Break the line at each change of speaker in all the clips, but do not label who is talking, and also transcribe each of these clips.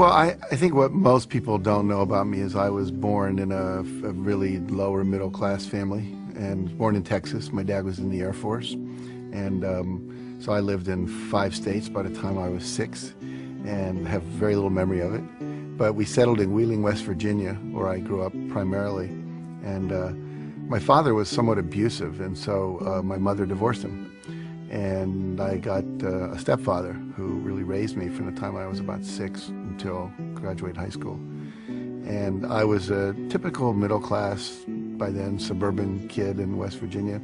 Well, I think what most people don't know about me is I was born in a really lower middle class family, and born in Texas. My dad was in the Air Force, and so I lived in 5 states by the time I was 6, and have very little memory of it. But we settled in Wheeling, West Virginia, where I grew up primarily, and my father was somewhat abusive, and so my mother divorced him. And I got a stepfather who really raised me from the time I was about 6 until graduate high school. And I was a typical middle class, by then, suburban kid in West Virginia,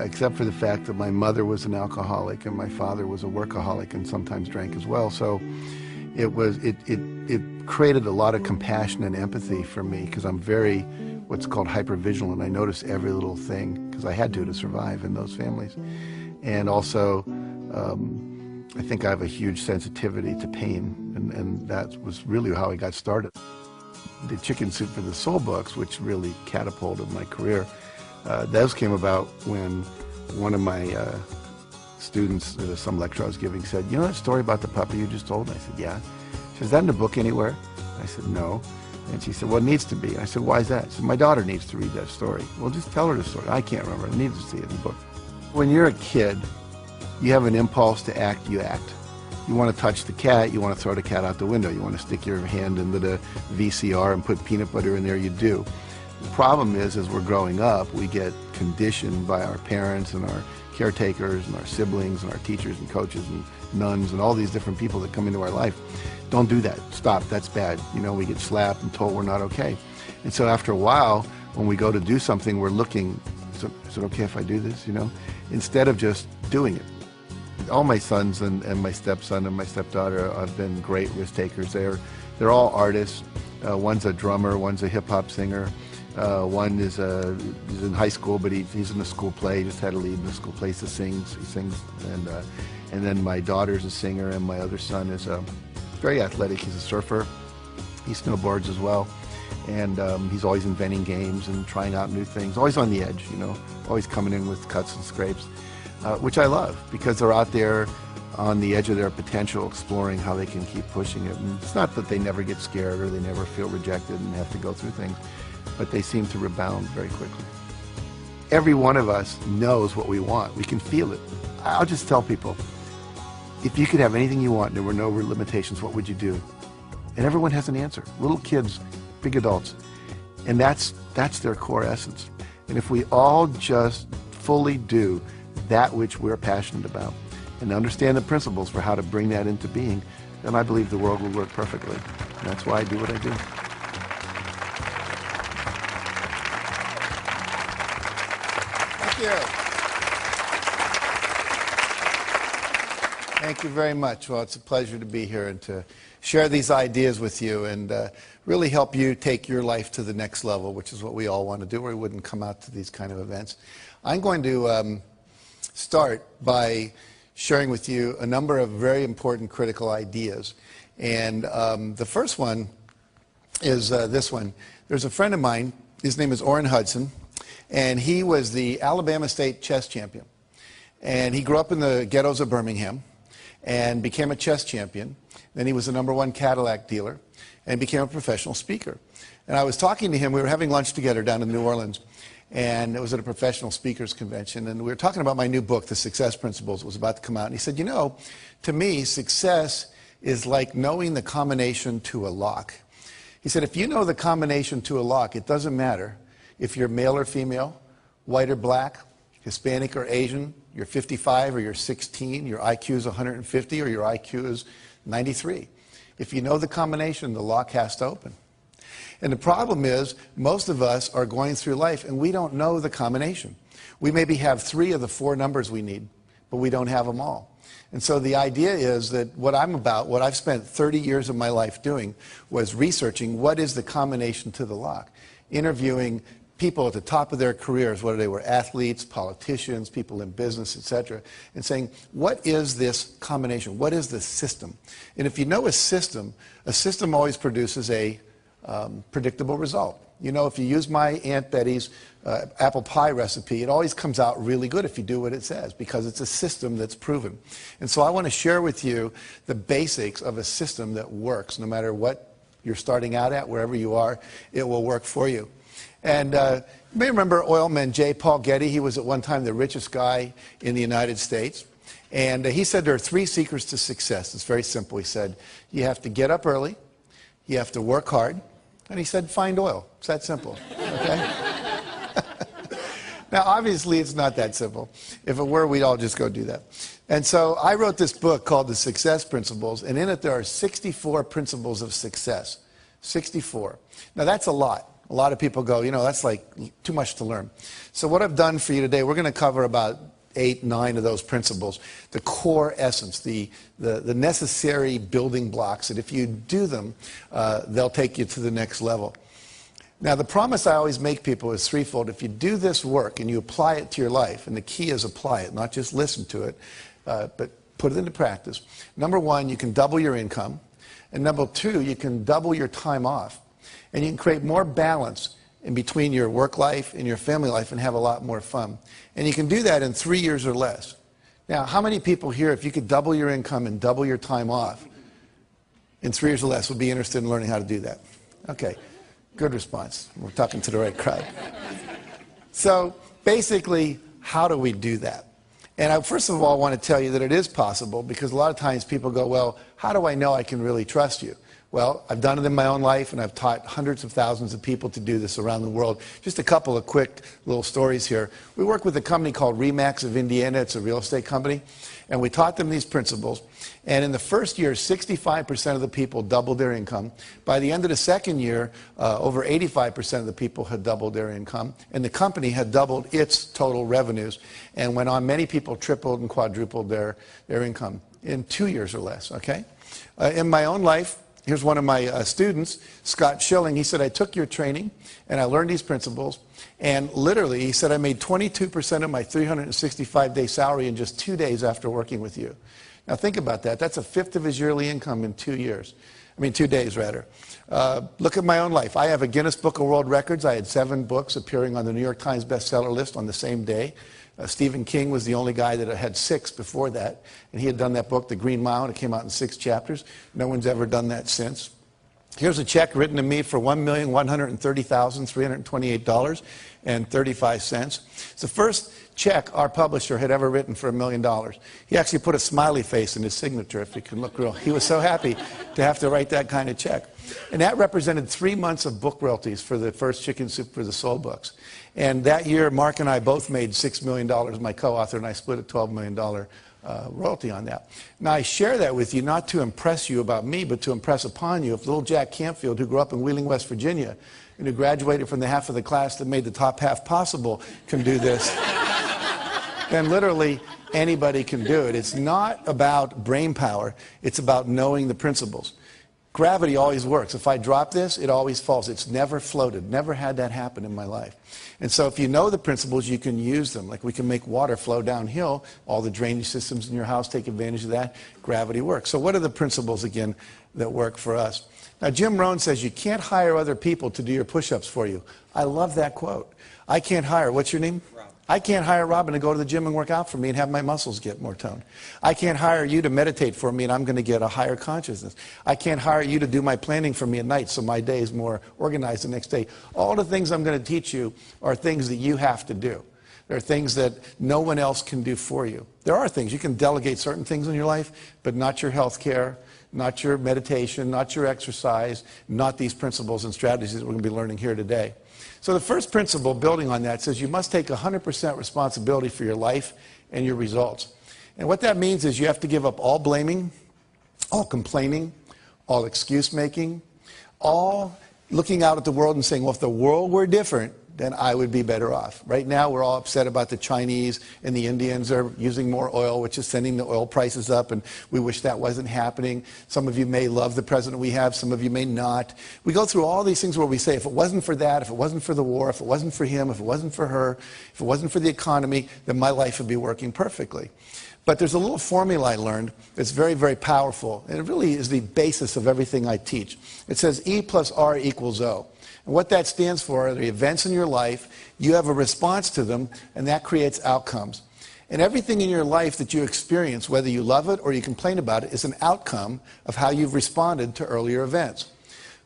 except for the fact that my mother was an alcoholic and my father was a workaholic and sometimes drank as well. So it created a lot of compassion and empathy for me, because I'm very, what's called hypervigilant. I notice every little thing, because I had to survive in those families. And also, I think I have a huge sensitivity to pain, and that was really how I got started. The Chicken Soup for the Soul books, which really catapulted my career, those came about when one of my students at some lecture I was giving said, "You know that story about the puppy you just told?" And I said, "Yeah." She said, "Is that in the book anywhere?" I said, "No." And she said, "Well, it needs to be." I said, "Why is that?" She said, "My daughter needs to read that story." "Well, just tell her the story." "I can't remember. I need to see it in the book." When you're a kid, you have an impulse to act, you act. You want to touch the cat, you want to throw the cat out the window. You want to stick your hand into the VCR and put peanut butter in there, you do. The problem is, as we're growing up, we get conditioned by our parents and our caretakers and our siblings and our teachers and coaches and nuns and all these different people that come into our life. Don't do that. Stop. That's bad. You know, we get slapped and told we're not okay. And so after a while, when we go to do something, we're looking, is it okay if I do this, you know? Instead of just doing it. All my sons and my stepson and my stepdaughter have been great risk takers. They're all artists. One's a drummer, one's a hip-hop singer. One is he's in high school, but he's in a school play. He just had to leave the school play. He sings, and then my daughter's a singer, and my other son is very athletic. He's a surfer. He snowboards as well. And he's always inventing games and trying out new things, always on the edge, you know, always coming in with cuts and scrapes, which I love, because they're out there on the edge of their potential, exploring how they can keep pushing it. And it's not that they never get scared or they never feel rejected and have to go through things, but they seem to rebound very quickly. Every one of us knows what we want. We can feel it. I'll just tell people, if you could have anything you want and there were no limitations, what would you do? And everyone has an answer. Little kids, big adults, and that's their core essence. And if we all just fully do that which we're passionate about and understand the principles for how to bring that into being, then I believe the world will work perfectly. And that's why I do what I do. Thank you. Thank you very much. Well, it's a pleasure to be here and to share these ideas with you and really help you take your life to the next level, which is what we all want to do, or we wouldn't come out to these kind of events. I'm going to start by sharing with you a number of very important critical ideas. And the first one is this one. There's a friend of mine, his name is Orrin Hudson, and he was the Alabama State chess champion. And he grew up in the ghettos of Birmingham and became a chess champion. Then he was the #1 Cadillac dealer and became a professional speaker. And I was talking to him, we were having lunch together down in New Orleans, and it was at a professional speakers convention, and we were talking about my new book, The Success Principles. It was about to come out, and he said, "You know, to me, success is like knowing the combination to a lock." He said, if you know the combination to a lock, it doesn't matter if you're male or female, white or black, Hispanic or Asian, you're 55 or you're 16, your IQ is 150 or your IQ is 93. If you know the combination, the lock has to open. And the problem is, most of us are going through life and we don't know the combination. We maybe have 3 of the 4 numbers we need, but we don't have them all. And so the idea is that what I'm about, what I've spent 30 years of my life doing, was researching what is the combination to the lock, interviewing people at the top of their careers, whether they were athletes, politicians, people in business, etc., and saying, what is this combination? What is the system? And if you know a system always produces a predictable result. You know, if you use my Aunt Betty's apple pie recipe, it always comes out really good if you do what it says, because it's a system that's proven. And so I want to share with you the basics of a system that works. No matter what you're starting out at, wherever you are, it will work for you. And you may remember oilman J. Paul Getty. He was at one time the richest guy in the United States. And he said there are 3 secrets to success. It's very simple. He said, you have to get up early, you have to work hard, and he said, find oil. It's that simple. Okay? Now, obviously, it's not that simple. If it were, we'd all just go do that. And so I wrote this book called The Success Principles, and in it there are 64 principles of success. 64. Now, that's a lot. A lot of people go, you know, that's like too much to learn. So what I've done for you today, we're going to cover about 8, 9 of those principles, the core essence, the necessary building blocks that if you do them, they'll take you to the next level. Now, the promise I always make people is threefold. If you do this work and you apply it to your life, and the key is apply it, not just listen to it, but put it into practice. Number 1, you can double your income. And number 2, you can double your time off. And you can create more balance in between your work life and your family life and have a lot more fun. And you can do that in 3 years or less. Now, how many people here, if you could double your income and double your time off in 3 years or less, would be interested in learning how to do that? Okay. Good response. We're talking to the right crowd. So basically, how do we do that? And I first of all want to tell you that it is possible, because a lot of times people go, well, how do I know I can really trust you? Well, I've done it in my own life, and I've taught hundreds of thousands of people to do this around the world. Just a couple of quick little stories here. We work with a company called Remax of Indiana. It's a real estate company. And we taught them these principles. And in the first year, 65% of the people doubled their income. By the end of the second year, over 85% of the people had doubled their income. And the company had doubled its total revenues. And went on, many people tripled and quadrupled their income in 2 years or less, okay? In my own life, here's one of my students, Scott Schilling. He said, I took your training and I learned these principles. And literally, he said, I made 22% of my 365-day salary in just 2 days after working with you. Now think about that. That's a fifth of his yearly income in 2 years. I mean, 2 days, rather. Look at my own life. I have a Guinness Book of World Records. I had 7 books appearing on the New York Times bestseller list on the same day. Stephen King was the only guy that had 6 before that. And he had done that book, The Green Mile, and it came out in 6 chapters. No one's ever done that since. Here's a check written to me for $1,130,328.35. It's the first check our publisher had ever written for $1 million. He actually put a smiley face in his signature, if you can look real. He was so happy to have to write that kind of check. And that represented 3 months of book royalties for the first Chicken Soup for the Soul books. And that year, Mark and I both made $6 million. My co-author and I split a $12 million royalty on that. Now, I share that with you not to impress you about me, but to impress upon you if little Jack Canfield, who grew up in Wheeling, West Virginia, and who graduated from the half of the class that made the top half possible, can do this, then literally anybody can do it. It's not about brain power. It's about knowing the principles. Gravity always works. If I drop this, it always falls. It's never floated. Never had that happen in my life. And so if you know the principles, you can use them. Like we can make water flow downhill. All the drainage systems in your house take advantage of that. Gravity works. So what are the principles, again, that work for us? Now, Jim Rohn says you can't hire other people to do your push-ups for you. I love that quote. I can't hire, what's your name? I can't hire Robin to go to the gym and work out for me and have my muscles get more toned. I can't hire you to meditate for me and I'm going to get a higher consciousness. I can't hire you to do my planning for me at night so my day is more organized the next day. All the things I'm going to teach you are things that you have to do. There are things that no one else can do for you. There are things. You can delegate certain things in your life, but not your health care, not your meditation, not your exercise, not these principles and strategies that we're going to be learning here today. So the first principle, building on that, says you must take 100% responsibility for your life and your results. And what that means is you have to give up all blaming, all complaining, all excuse making, all looking out at the world and saying, well, if the world were different, then I would be better off. Right now, we're all upset about the Chinese and the Indians are using more oil, which is sending the oil prices up, and we wish that wasn't happening. Some of you may love the president we have, some of you may not. We go through all these things where we say, if it wasn't for that, if it wasn't for the war, if it wasn't for him, if it wasn't for her, if it wasn't for the economy, then my life would be working perfectly. But there's a little formula I learned that's very, very powerful, and it really is the basis of everything I teach. It says E plus R equals O. And what that stands for are the events in your life, you have a response to them, and that creates outcomes. And everything in your life that you experience, whether you love it or you complain about it, is an outcome of how you've responded to earlier events.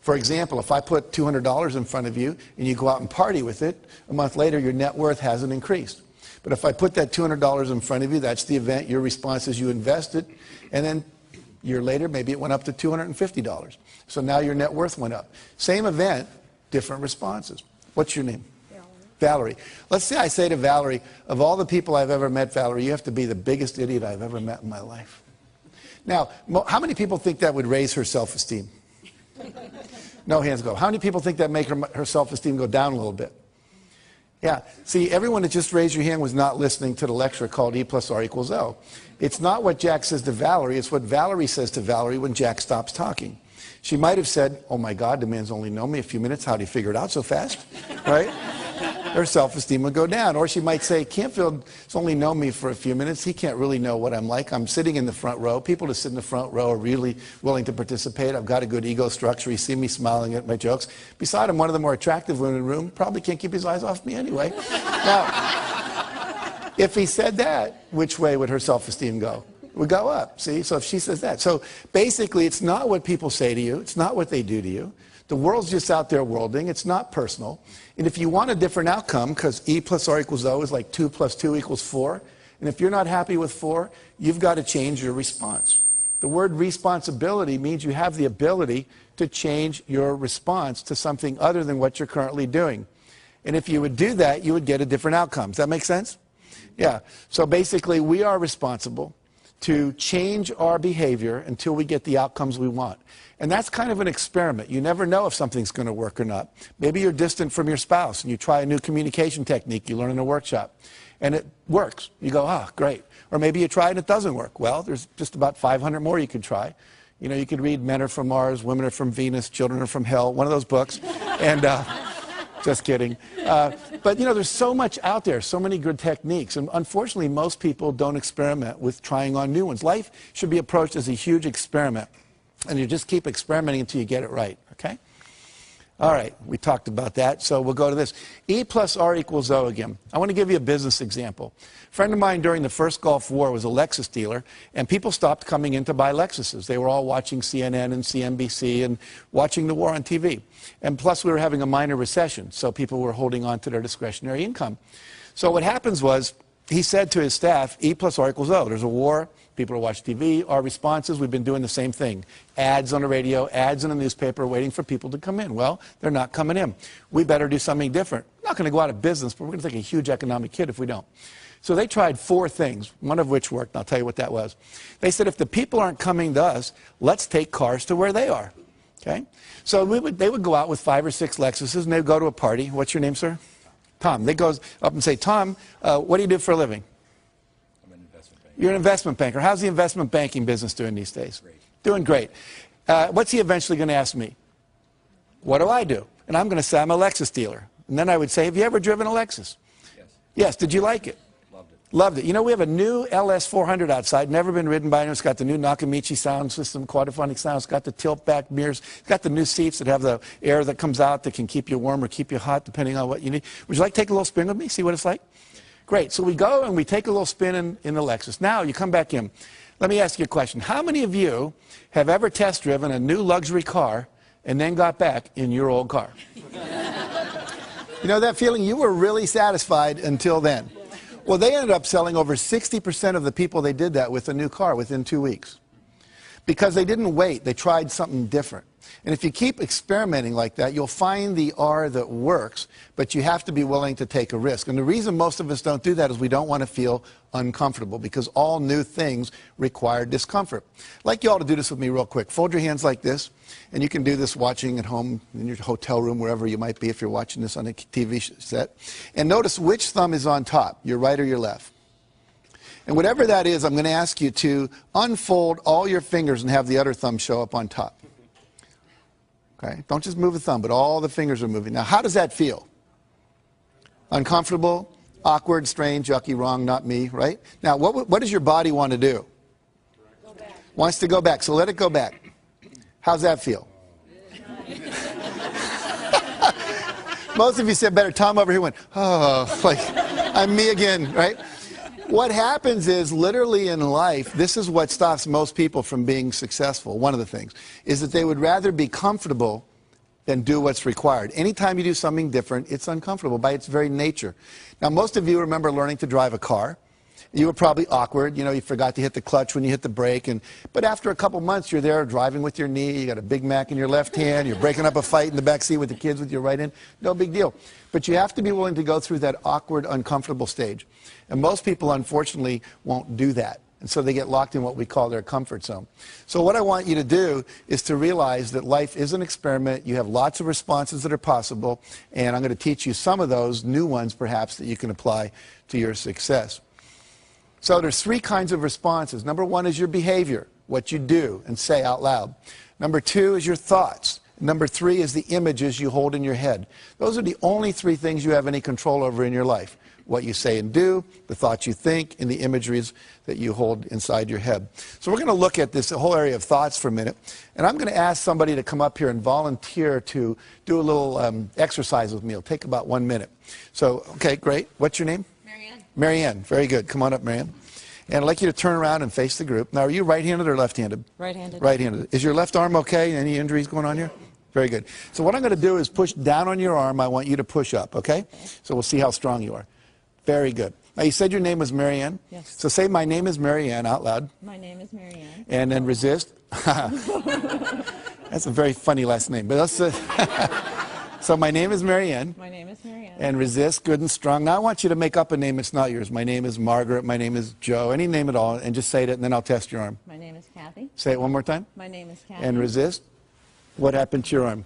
For example, if I put $200 in front of you and you go out and party with it, a month later your net worth hasn't increased. But if I put that $200 in front of you, that's the event, your response is you invested, and then a year later maybe it went up to $250. So now your net worth went up. Same event, different responses. What's your name? Valerie. Let's say I say to Valerie, of all the people I've ever met, Valerie, you have to be the biggest idiot I've ever met in my life. Now, how many people think that would raise her self-esteem? No hands go. How many people think that make her self-esteem go down a little bit? Yeah. See, everyone that just raised your hand was not listening to the lecture called E plus R equals O. It's not what Jack says to Valerie, it's what Valerie says to Valerie when Jack stops talking. She might have said, oh my God, the man's only known me a few minutes, how'd he figure it out so fast? Right? Her self-esteem would go down. Or she might say, Canfield has only known me for a few minutes. He can't really know what I'm like. I'm sitting in the front row. People that sit in the front row are really willing to participate. I've got a good ego structure. You see me smiling at my jokes. Besides, I'm one of the more attractive women in the room. Probably can't keep his eyes off me anyway. Now, if he said that, which way would her self-esteem go? It would go up, see? So if she says that. So basically, it's not what people say to you. It's not what they do to you. The world's just out there worlding. It's not personal. And if you want a different outcome, because E plus R equals O is like 2 plus 2 equals 4, and if you're not happy with 4, you've got to change your response. The word responsibility means you have the ability to change your response to something other than what you're currently doing. And if you would do that, you would get a different outcome. Does that make sense? Yeah. So basically, we are responsible to change our behavior until we get the outcomes we want. And that's kind of an experiment. You never know if something's going to work or not. Maybe you're distant from your spouse and you try a new communication technique you learn in a workshop and it works. You go, ah, great. Or maybe you try and it doesn't work. Well, there's just about 500 more you could try. You know, you could read Men Are From Mars, Women Are From Venus, Children Are From Hell, one of those books. And just kidding. But, you know, there's so much out there, so many good techniques. And unfortunately, most people don't experiment with trying on new ones. Life should be approached as a huge experiment. And you just keep experimenting until you get it right, okay? All right, we talked about that, so we'll go to this. E plus R equals O again. I want to give you a business example. A friend of mine during the first Gulf War was a Lexus dealer, and people stopped coming in to buy Lexuses. They were all watching CNN and CNBC and watching the war on TV. And plus, we were having a minor recession, so people were holding on to their discretionary income. So what happens was, he said to his staff, E plus R equals O. There's a war. People are watching TV. Our responses, we've been doing the same thing. Ads on the radio, ads in the newspaper, waiting for people to come in. Well, they're not coming in. We better do something different. We're not going to go out of business, but we're going to take a huge economic hit if we don't. So they tried 4 things, one of which worked, and I'll tell you what that was. They said, if the people aren't coming to us, let's take cars to where they are. Okay? So they would go out with 5 or 6 Lexuses, and they'd go to a party. What's your name, sir? Tom. They go up and say, Tom, what do you do for a living? You're an investment banker. How's the investment banking business doing these days? Great. Doing great. What's he eventually going to ask me? What do I do? And I'm going to say I'm a Lexus dealer. And then I would say, have you ever driven a Lexus? Yes. Yes. Did you like it? Loved it. Loved it. You know, we have a new LS400 outside, never been ridden by anyone. It's got the new Nakamichi sound system, quadraphonic sound. It's got the tilt-back mirrors. It's got the new seats that have the air that comes out that can keep you warm or keep you hot, depending on what you need. Would you like to take a little spin with me, see what it's like? Great. So we go and we take a little spin in the Lexus. Now you come back in. Let me ask you a question. How many of you have ever test driven a new luxury car and then got back in your old car? You know that feeling? You were really satisfied until then. Well, they ended up selling over 60% of the people they did that with a new car within 2 weeks. Because they didn't wait. They tried something different. And if you keep experimenting like that, you'll find the R that works, but you have to be willing to take a risk. And the reason most of us don't do that is we don't want to feel uncomfortable, because all new things require discomfort. I'd like you all to do this with me real quick. Fold your hands like this, and you can do this watching at home, in your hotel room, wherever you might be if you're watching this on a TV set. And notice which thumb is on top, your right or your left. And whatever that is, I'm going to ask you to unfold all your fingers and have the other thumb show up on top. Okay? Don't just move the thumb, but all the fingers are moving. Now, how does that feel? Uncomfortable? Awkward, strange, yucky, wrong, not me, right? Now, what does your body want to do?
Go back.
Wants to go back, so let it go back. How's that feel? Most of you said better. Tom over here went, oh, like, I'm me again, right? What happens is, literally in life, this is what stops most people from being successful. One of the things is that they would rather be comfortable than do what's required. Anytime you do something different, it's uncomfortable by its very nature. Now, most of you remember learning to drive a car. You were probably awkward. You know, you forgot to hit the clutch when you hit the brake. But after a couple months, you're there driving with your knee. You got a Big Mac in your left hand. You're breaking up a fight in the back seat with the kids with your right hand. No big deal. But you have to be willing to go through that awkward, uncomfortable stage. And most people, unfortunately, won't do that. And so they get locked in what we call their comfort zone. So what I want you to do is to realize that life is an experiment. You have lots of responses that are possible. And I'm going to teach you some of those new ones, perhaps, that you can apply to your success. So there's 3 kinds of responses. Number 1 is your behavior, what you do and say out loud. Number 2 is your thoughts. Number 3 is the images you hold in your head. Those are the only 3 things you have any control over in your life. What you say and do, the thoughts you think, and the imageries that you hold inside your head. So we're going to look at this whole area of thoughts for a minute. And I'm going to ask somebody to come up here and volunteer to do a little exercise with me. It'll take about 1 minute. So, okay, great. What's your name? Marianne, very good. Come on up, Marianne. And I'd like you to turn around and face the group. Now, are you right-handed or left-handed?
Right-handed.
Right-handed. Is your left arm okay? Any injuries going on here? Very good. So what I'm going to do is push down on your arm. I want you to push up, okay? So we'll see how strong you are. Very good. Now, you said your name was Marianne?
Yes.
So say, my name is Marianne, out loud.
My name is Marianne.
And then resist. That's a very funny last name. But let's, so my name is Marianne.
My name is Marianne.
And resist, good and strong. Now I want you to make up a name that's not yours. My name is Margaret. My name is Joe. Any name at all. And just say it, and then I'll test your arm.
My name is Kathy.
Say it one more time.
My name is Kathy.
And resist. What happened to your arm?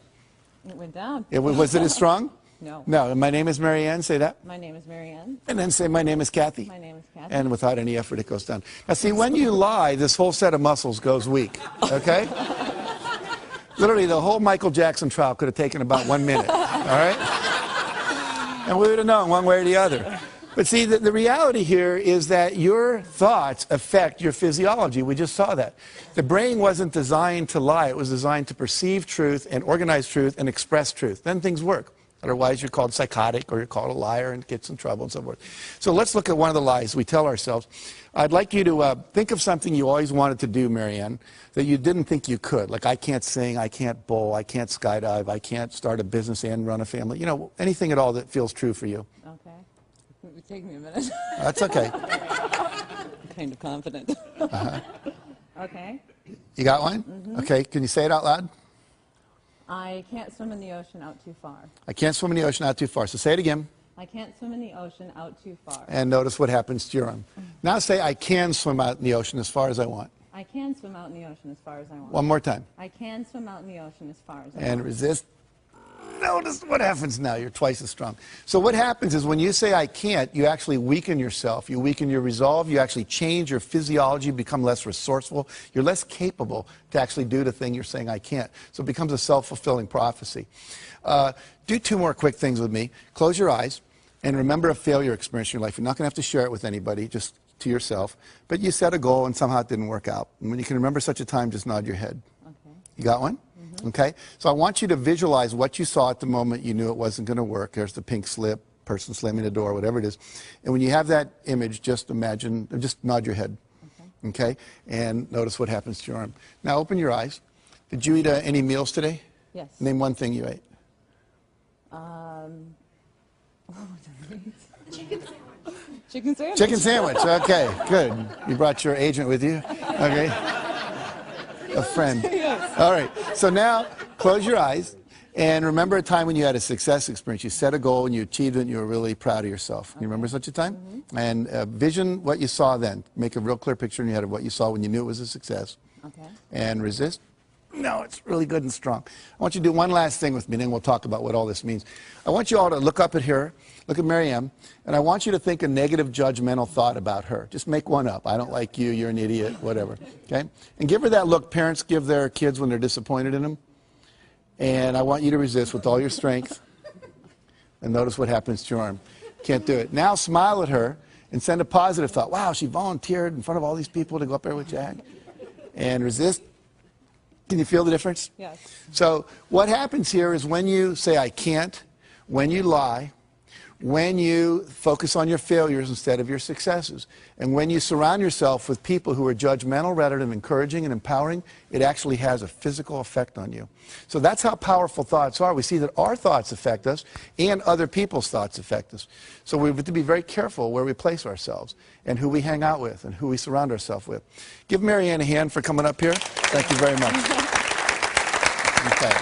It went down.
Was it as strong?
No.
No. And my name is Marianne. Say that.
My name is Marianne.
And then say, my name is Kathy.
My name is Kathy.
And without any effort, it goes down. Now, see, when you lie, this whole set of muscles goes weak. Okay? Literally, the whole Michael Jackson trial could have taken about 1 minute. All right? And we would have known one way or the other. But see, the reality here is that your thoughts affect your physiology. We just saw that. The brain wasn't designed to lie. It was designed to perceive truth and organize truth and express truth. Then things work. Otherwise, you're called psychotic or you're called a liar and gets in trouble and so forth. So let's look at one of the lies we tell ourselves. I'd like you to think of something you always wanted to do, Marianne, that you didn't think you could. Like, I can't sing, I can't bowl, I can't skydive, I can't start a business and run a family. You know, anything at all that feels true for you.
Okay. It would take me a minute.
That's okay.
I'm kind of confident. Okay.
You got one? Mm-hmm. Okay, can you say it out loud?
I can't swim in the ocean out too far.
I can't swim in the ocean out too far. So say it again.
I can't swim in the ocean out too far.
And notice what happens to your arm. Now say, I can swim out in the ocean as far as I want.
I can swim out in the ocean as far as I want.
One more time.
I can swim out in the ocean as far as I want.
And resist. Notice what happens now. You're twice as strong. So what happens is when you say I can't, you actually weaken yourself. You weaken your resolve. You actually change your physiology, become less resourceful. You're less capable to actually do the thing you're saying I can't. So it becomes a self-fulfilling prophecy. Do 2 more quick things with me. Close your eyes and remember a failure experience in your life. You're not going to have to share it with anybody, just to yourself. But you set a goal and somehow it didn't work out. And when you can remember such a time, just nod your head.
Okay.
You got one? Okay, so I want you to visualize what you saw at the moment you knew it wasn't going to work. There's the pink slip, person slamming the door, whatever it is. And when you have that image, just imagine, just nod your head. Okay, and notice what happens to your arm. Now open your eyes. Did you eat any meals today?
Yes.
Name one thing you ate.
Chicken sandwich.
Chicken sandwich, okay, good. You brought your agent with you? Okay. A friend.
Yes.
All right. So now close your eyes and remember a time when you had a success experience. You set a goal and you achieved it and you were really proud of yourself. You remember such a time? Mm-hmm. And vision what you saw then. Make a real clear picture in your head of what you saw when you knew it was a success.
Okay.
And resist. No, it's really good and strong. I want you to do one last thing with me, and then we'll talk about what all this means. I want you all to look up at her, look at Marianne, and I want you to think a negative judgmental thought about her. Just make one up. I don't like you, you're an idiot, whatever. Okay? And give her that look parents give their kids when they're disappointed in them. And I want you to resist with all your strength. And notice what happens to your arm. Can't do it. Now smile at her and send a positive thought. Wow, she volunteered in front of all these people to go up there with Jack. And resist. Can you feel the difference?
Yes.
So what happens here is when you say I can't, when you lie, when you focus on your failures instead of your successes, and when you surround yourself with people who are judgmental rather than encouraging and empowering, it actually has a physical effect on you. So that's how powerful thoughts are. We see that our thoughts affect us and other people's thoughts affect us. So we have to be very careful where we place ourselves and who we hang out with and who we surround ourselves with. Give Marianne a hand for coming up here. Thank you very much. Okay.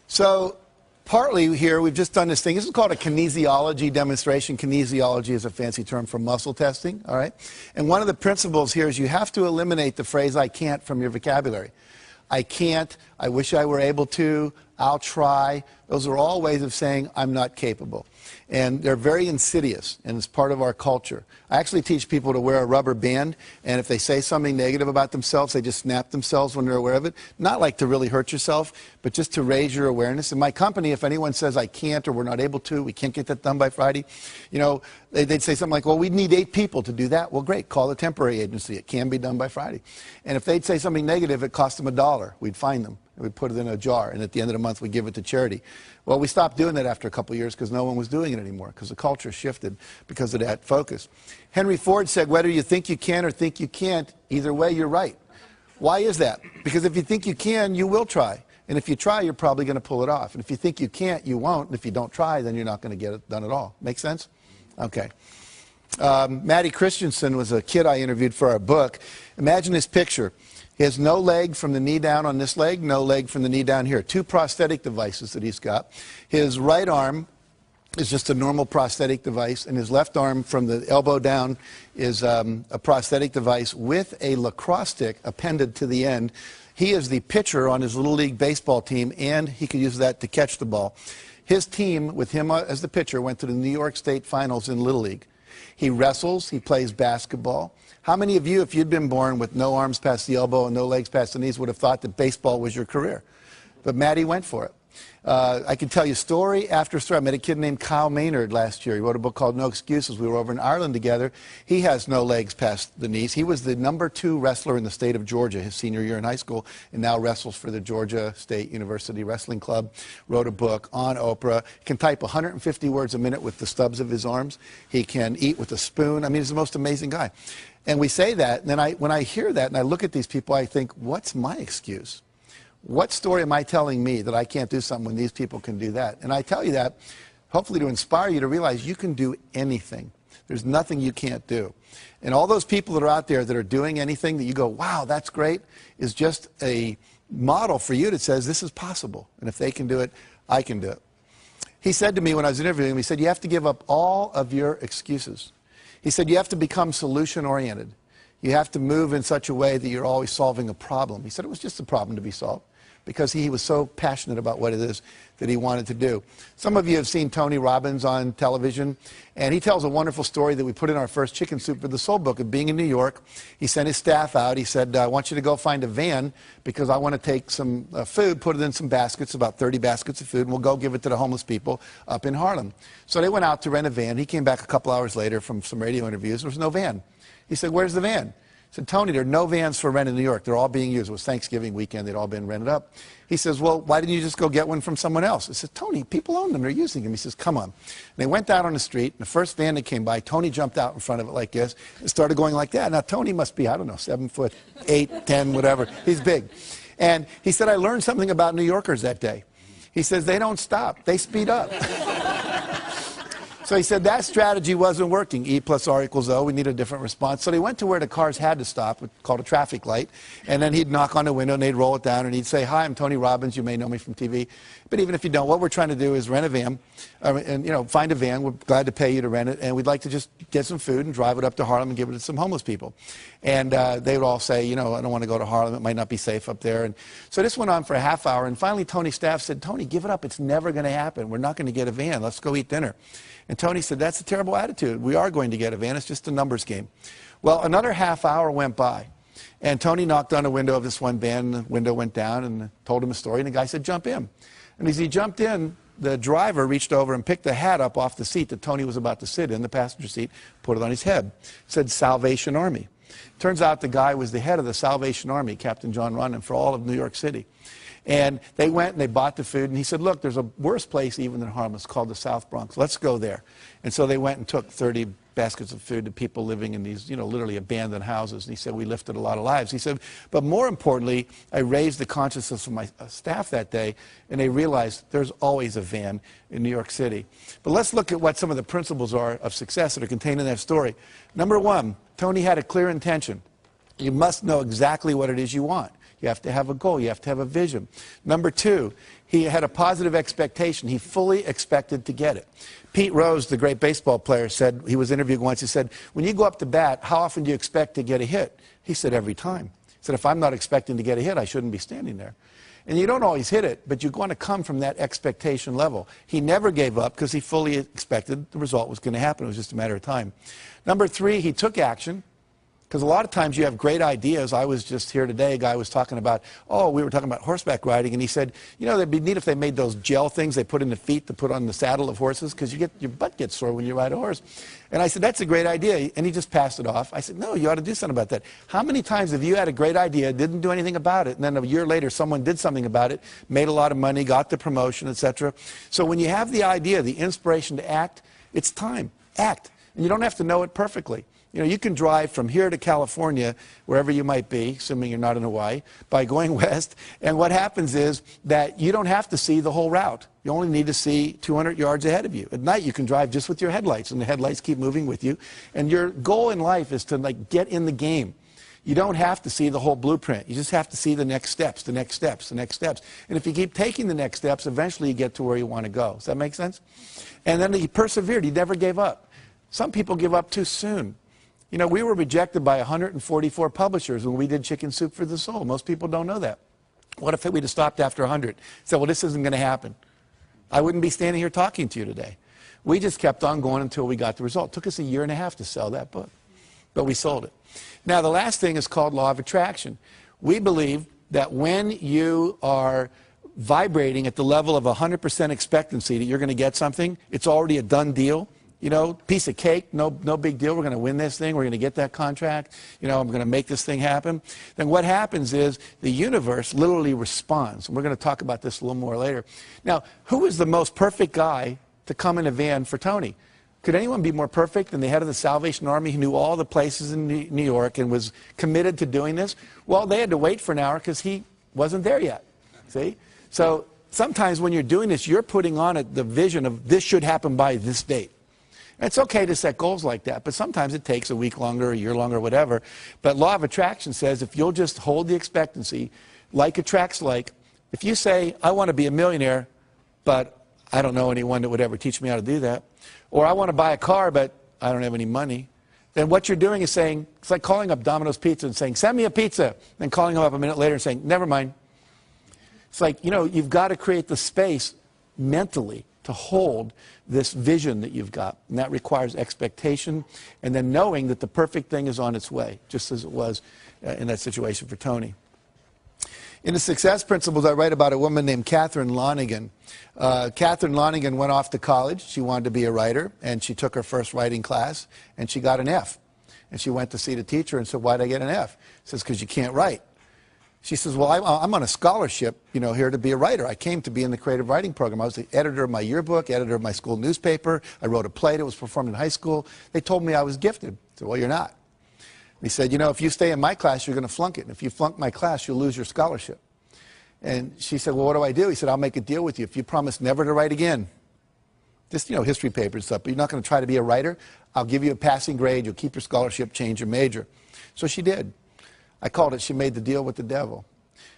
So partly here, we've just done this thing. This is called a kinesiology demonstration. Kinesiology is a fancy term for muscle testing, all right? And one of the principles here is you have to eliminate the phrase I can't from your vocabulary. I can't, I wish I were able to, I'll try. Those are all ways of saying I'm not capable. And they're very insidious, and it's part of our culture. I actually teach people to wear a rubber band, and if they say something negative about themselves, they just snap themselves when they're aware of it. Not like to really hurt yourself, but just to raise your awareness. In my company, if anyone says I can't or we're not able to, we can't get that done by Friday, you know, they'd say something like, well, we need 8 people to do that. Well, great, call a temporary agency. It can be done by Friday. And if they'd say something negative, it cost them $1. We'd fine them. We'd put it in a jar, and at the end of the month, we'd give it to charity. Well, we stopped doing that after a couple of years because no one was doing it anymore, because the culture shifted because of that focus. Henry Ford said, whether you think you can or think you can't, either way, you're right. Why is that? Because if you think you can, you will try. And if you try, you're probably going to pull it off. And if you think you can't, you won't. And if you don't try, then you're not going to get it done at all. Make sense? Okay. Maddie Christensen was a kid I interviewed for our book. Imagine this picture. He has no leg from the knee down on this leg, no leg from the knee down here. 2 prosthetic devices that he's got. His right arm is just a normal prosthetic device, and his left arm from the elbow down is a prosthetic device with a lacrosse stick appended to the end. He is the pitcher on his Little League baseball team, and he could use that to catch the ball. His team, with him as the pitcher, went to the New York State Finals in Little League. He wrestles, he plays basketball. How many of you, if you'd been born with no arms past the elbow and no legs past the knees, would have thought that baseball was your career? But Maddie went for it. I can tell you story after story. I met a kid named Kyle Maynard last year. He wrote a book called No Excuses. We were over in Ireland together. He has no legs past the knees. He was the #2 wrestler in the state of Georgia his senior year in high school, and now wrestles for the Georgia State University Wrestling Club. Wrote a book on Oprah. He can type 150 words a minute with the stubs of his arms. He can eat with a spoon. I mean, he's the most amazing guy. And we say that, and then when I hear that and I look at these people, I think, what's my excuse? What story am I telling me that I can't do something when these people can do that? And I tell you that hopefully to inspire you to realize you can do anything. There's nothing you can't do. And all those people that are out there that are doing anything that you go, wow, that's great, is just a model for you that says this is possible. And if they can do it, I can do it. He said to me when I was interviewing him, he said, you have to give up all of your excuses. He said, you have to become solution-oriented. You have to move in such a way that you're always solving a problem. He said it was just a problem to be solved because he was so passionate about what it is that he wanted to do. Some of you have seen Tony Robbins on television, and he tells a wonderful story that we put in our first Chicken Soup for the Soul book of being in New York. He sent his staff out. He said, I want you to go find a van because I want to take some food, put it in some baskets, about 30 baskets of food, and we'll go give it to the homeless people up in Harlem. So they went out to rent a van. He came back a couple hours later from some radio interviews. There was no van. He said, where's the van? He said, Tony, there are no vans for rent in New York. They're all being used. It was Thanksgiving weekend. They'd all been rented up. He says, well, why didn't you just go get one from someone else? I said, Tony, people own them. They're using them. He says, come on. And they went out on the street, and the first van that came by, Tony jumped out in front of it like this and started going like that. Now, Tony must be, I don't know, 7 foot, 8, 10, whatever. He's big. And he said, I learned something about New Yorkers that day. He says, they don't stop. They speed up. So he said that strategy wasn't working. E plus R equals O. We need a different response. So they went to where the cars had to stop, called a traffic light. And then he'd knock on the window, and they'd roll it down, and he'd say, hi, I'm Tony Robbins. You may know me from TV. But even if you don't, what we're trying to do is rent a van, and find a van. We're glad to pay you to rent it. And we'd like to just get some food and drive it up to Harlem and give it to some homeless people. And they would all say, I don't want to go to Harlem. It might not be safe up there. And so this went on for a half hour. And finally, Tony's staff said, Tony, give it up. It's never going to happen. We're not going to get a van. Let's go eat dinner. And Tony said, that's a terrible attitude. We are going to get a van. It's just a numbers game. Well, another half hour went by. And Tony knocked on the window of this one van. And the window went down and told him a story. And the guy said, jump in. And as he jumped in, the driver reached over and picked the hat up off the seat that Tony was about to sit in, the passenger seat, put it on his head. It said Salvation Army. Turns out the guy was the head of the Salvation Army, Captain John Runnan, for all of New York City. And they went and they bought the food, and he said, look, there's a worse place even than Harlem. It's called the South Bronx. Let's go there. And so they went and took 30 baskets of food to people living in these, literally abandoned houses. And he said, we lifted a lot of lives. He said, but more importantly, I raised the consciousness of my staff that day, and they realized there's always a van in New York City. But let's look at what some of the principles are of success that are contained in that story. Number one, Tony had a clear intention. You must know exactly what it is you want. You have to have a goal. You have to have a vision. Number two, he had a positive expectation. He fully expected to get it. Pete Rose, the great baseball player, said, he was interviewed once, he said, when you go up to bat, how often do you expect to get a hit? He said, every time. He said, if I'm not expecting to get a hit, I shouldn't be standing there. And you don't always hit it, but you're going to come from that expectation level. He never gave up because he fully expected the result was going to happen. It was just a matter of time. Number three, he took action. Because a lot of times you have great ideas. I was just here today, a guy was talking about, we were talking about horseback riding, and he said, it'd be neat if they made those gel things they put in the feet to put on the saddle of horses, because your butt gets sore when you ride a horse. And I said, that's a great idea, and he just passed it off. I said, no, you ought to do something about that. How many times have you had a great idea, didn't do anything about it, and then a year later someone did something about it, made a lot of money, got the promotion, etc. So when you have the idea, the inspiration to act, it's time. Act. And you don't have to know it perfectly. You can drive from here to California, wherever you might be, assuming you're not in Hawaii, by going west. And what happens is that you don't have to see the whole route. You only need to see 200 yards ahead of you. At night, you can drive just with your headlights, and the headlights keep moving with you. And your goal in life is to get in the game. You don't have to see the whole blueprint. You just have to see the next steps, the next steps, the next steps. And if you keep taking the next steps, eventually you get to where you want to go. Does that make sense? And then he persevered. He never gave up. Some people give up too soon. We were rejected by 144 publishers when we did Chicken Soup for the Soul. Most people don't know that. What if we'd have stopped after 100? Said, well, this isn't going to happen. I wouldn't be standing here talking to you today. We just kept on going until we got the result. It took us a year and a half to sell that book, but we sold it. Now, the last thing is called law of attraction. We believe that when you are vibrating at the level of 100% expectancy that you're going to get something, it's already a done deal. Piece of cake, no big deal. We're going to win this thing. We're going to get that contract. I'm going to make this thing happen. Then what happens is the universe literally responds. And we're going to talk about this a little more later. Now, who is the most perfect guy to come in a van for Tony? Could anyone be more perfect than the head of the Salvation Army who knew all the places in New York and was committed to doing this? Well, they had to wait for an hour because he wasn't there yet. See? So sometimes when you're doing this, you're putting on it the vision of this should happen by this date. It's okay to set goals like that, but sometimes it takes a week longer, a year longer, whatever. But law of attraction says if you'll just hold the expectancy, like attracts like, if you say, I want to be a millionaire, but I don't know anyone that would ever teach me how to do that, or I want to buy a car, but I don't have any money, then what you're doing is saying, it's like calling up Domino's Pizza and saying, send me a pizza, then calling them up a minute later and saying, never mind. It's like, you've got to create the space mentally to hold this vision that you've got. And that requires expectation and then knowing that the perfect thing is on its way, just as it was in that situation for Tony. In the Success Principles, I write about a woman named Catherine Lonigan. Catherine Lonigan went off to college. She wanted to be a writer, and she took her first writing class, and she got an F. And she went to see the teacher and said, why'd I get an F? He says, because you can't write. She says, well, I'm on a scholarship, here to be a writer. I came to be in the creative writing program. I was the editor of my yearbook, editor of my school newspaper. I wrote a play that was performed in high school. They told me I was gifted. I said, well, you're not. He said, if you stay in my class, you're going to flunk it. And if you flunk my class, you'll lose your scholarship. And she said, well, what do I do? He said, I'll make a deal with you. If you promise never to write again, just, history papers and stuff, but you're not going to try to be a writer, I'll give you a passing grade, you'll keep your scholarship, change your major. So she did. I called it, she made the deal with the devil.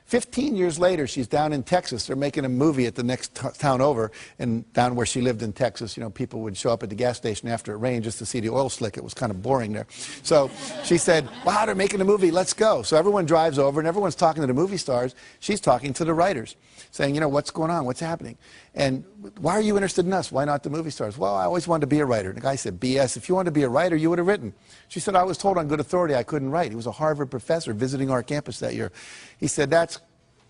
15 years later, she's down in Texas. They're making a movie at the next town over, and down where she lived in Texas, people would show up at the gas station after it rained just to see the oil slick. It was kind of boring there. So she said, wow, they're making a movie, let's go. So everyone drives over, and everyone's talking to the movie stars. She's talking to the writers, saying, what's going on, what's happening? And why are you interested in us? Why not the movie stars? Well, I always wanted to be a writer. And the guy said, BS, if you wanted to be a writer, you would have written. She said, I was told on good authority I couldn't write. He was a Harvard professor visiting our campus that year. He said, that's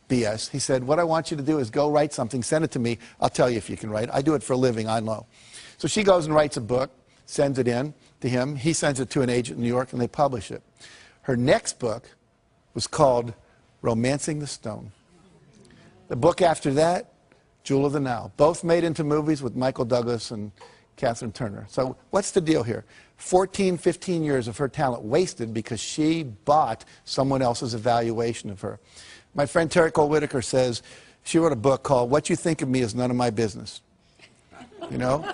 BS. He said, what I want you to do is go write something, send it to me. I'll tell you if you can write. I do it for a living, I know. So she goes and writes a book, sends it in to him. He sends it to an agent in New York, and they publish it. Her next book was called Romancing the Stone. The book after that, Jewel of the Nile. Both made into movies with Michael Douglas and Catherine Turner. So what's the deal here? 14, 15 years of her talent wasted because she bought someone else's evaluation of her. My friend Terry Cole Whitaker says, she wrote a book called What You Think of Me Is None of My Business. You know?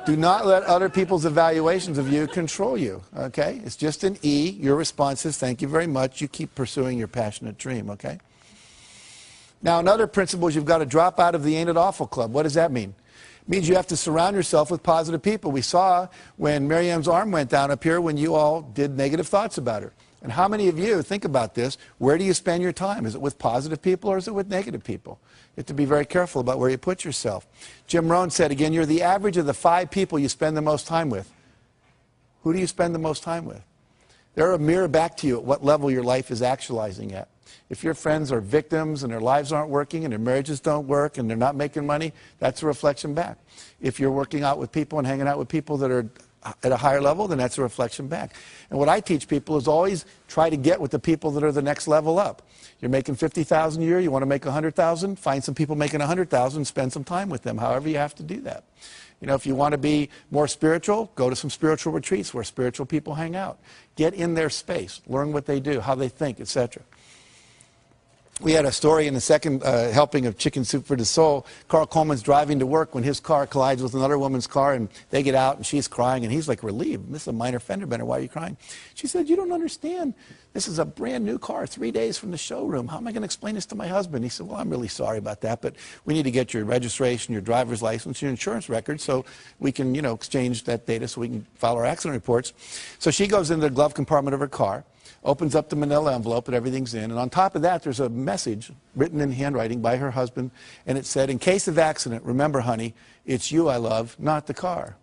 Do not let other people's evaluations of you control you, okay? It's just an E. Your response is, thank you very much. You keep pursuing your passionate dream, okay? Now, another principle is you've got to drop out of the Ain't It Awful Club. What does that mean? It means you have to surround yourself with positive people. We saw when Miriam's arm went down up here when you all did negative thoughts about her. And how many of you, think about this, where do you spend your time? Is it with positive people or is it with negative people? You have to be very careful about where you put yourself. Jim Rohn said, again, you're the average of the 5 people you spend the most time with. Who do you spend the most time with? They're a mirror back to you at what level your life is actualizing at. If your friends are victims and their lives aren't working and their marriages don't work and they're not making money, that's a reflection back. If you're working out with people and hanging out with people that are at a higher level, then that's a reflection back. And what I teach people is always try to get with the people that are the next level up. You're making $50,000 a year, you want to make $100,000, find some people making $100,000, spend some time with them, however you have to do that. You know, if you want to be more spiritual, go to some spiritual retreats where spiritual people hang out. Get in their space, learn what they do, how they think, etc. We had a story in the second helping of Chicken Soup for the Soul. Carl Coleman's driving to work when his car collides with another woman's car, and they get out, and she's crying, and he's like relieved. This is a minor fender bender. Why are you crying? She said, you don't understand. This is a brand new car, 3 days from the showroom. How am I going to explain this to my husband? He said, well, I'm really sorry about that, but we need to get your registration, your driver's license, your insurance record, so we can, you know, exchange that data so we can file our accident reports. So she goes into the glove compartment of her car, opens up the manila envelope and everything's in, and on top of that there's a message written in handwriting by her husband, and it said, in case of accident, remember honey, it's you I love, not the car.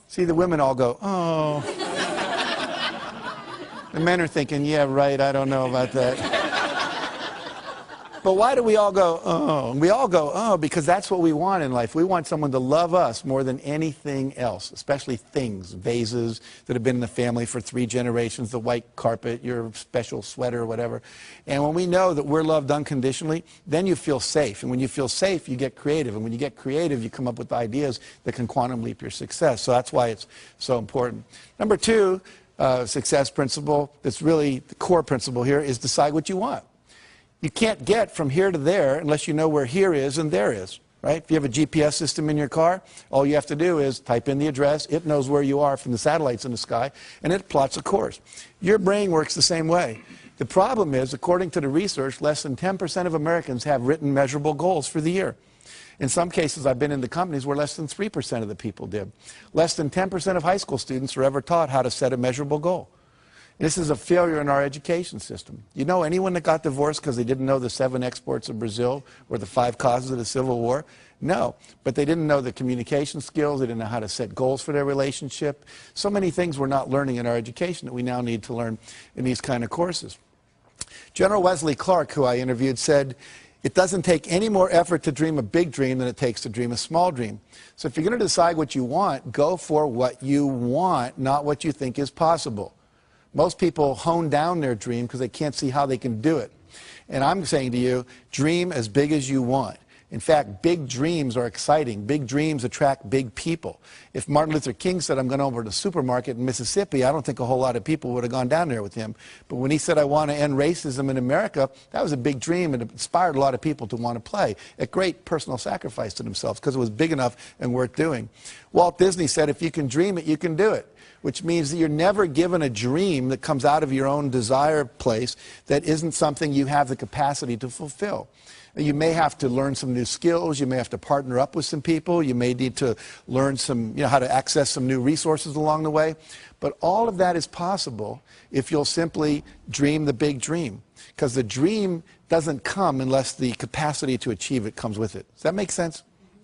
See, the women all go, oh. The men are thinking, yeah, right, I don't know about that. But why do we all go, oh? We all go, oh, because that's what we want in life. We want someone to love us more than anything else, especially things, vases that have been in the family for 3 generations, the white carpet, your special sweater, whatever. And when we know that we're loved unconditionally, then you feel safe. And when you feel safe, you get creative. And when you get creative, you come up with ideas that can quantum leap your success. So that's why it's so important. Number 2, success principle, that's really the core principle here, is decide what you want. You can't get from here to there unless you know where here is and there is, right? If you have a GPS system in your car, all you have to do is type in the address. It knows where you are from the satellites in the sky, and it plots a course. Your brain works the same way. The problem is, according to the research, less than 10% of Americans have written measurable goals for the year. In some cases, I've been in the companies where less than 3% of the people did. Less than 10% of high school students are ever taught how to set a measurable goal. This is a failure in our education system. You know anyone that got divorced because they didn't know the 7 exports of Brazil or the 5 causes of the Civil War? No, but they didn't know the communication skills, they didn't know how to set goals for their relationship. So many things we're not learning in our education that we now need to learn in these kind of courses. General Wesley Clark, who I interviewed, said, it doesn't take any more effort to dream a big dream than it takes to dream a small dream. So if you're going to decide what you want, go for what you want, not what you think is possible. Most people hone down their dream because they can't see how they can do it. And I'm saying to you, dream as big as you want. In fact, big dreams are exciting. Big dreams attract big people. If Martin Luther King said, I'm going over to the supermarket in Mississippi, I don't think a whole lot of people would have gone down there with him. But when he said, I want to end racism in America, that was a big dream and it inspired a lot of people to want to play at great personal sacrifice to themselves because it was big enough and worth doing. Walt Disney said, if you can dream it, you can do it. Which means that you're never given a dream that comes out of your own desire place that isn't something you have the capacity to fulfill. You may have to learn some new skills, you may have to partner up with some people, you may need to learn some, how to access some new resources along the way. But all of that is possible if you'll simply dream the big dream. Because the dream doesn't come unless the capacity to achieve it comes with it. Does that make sense?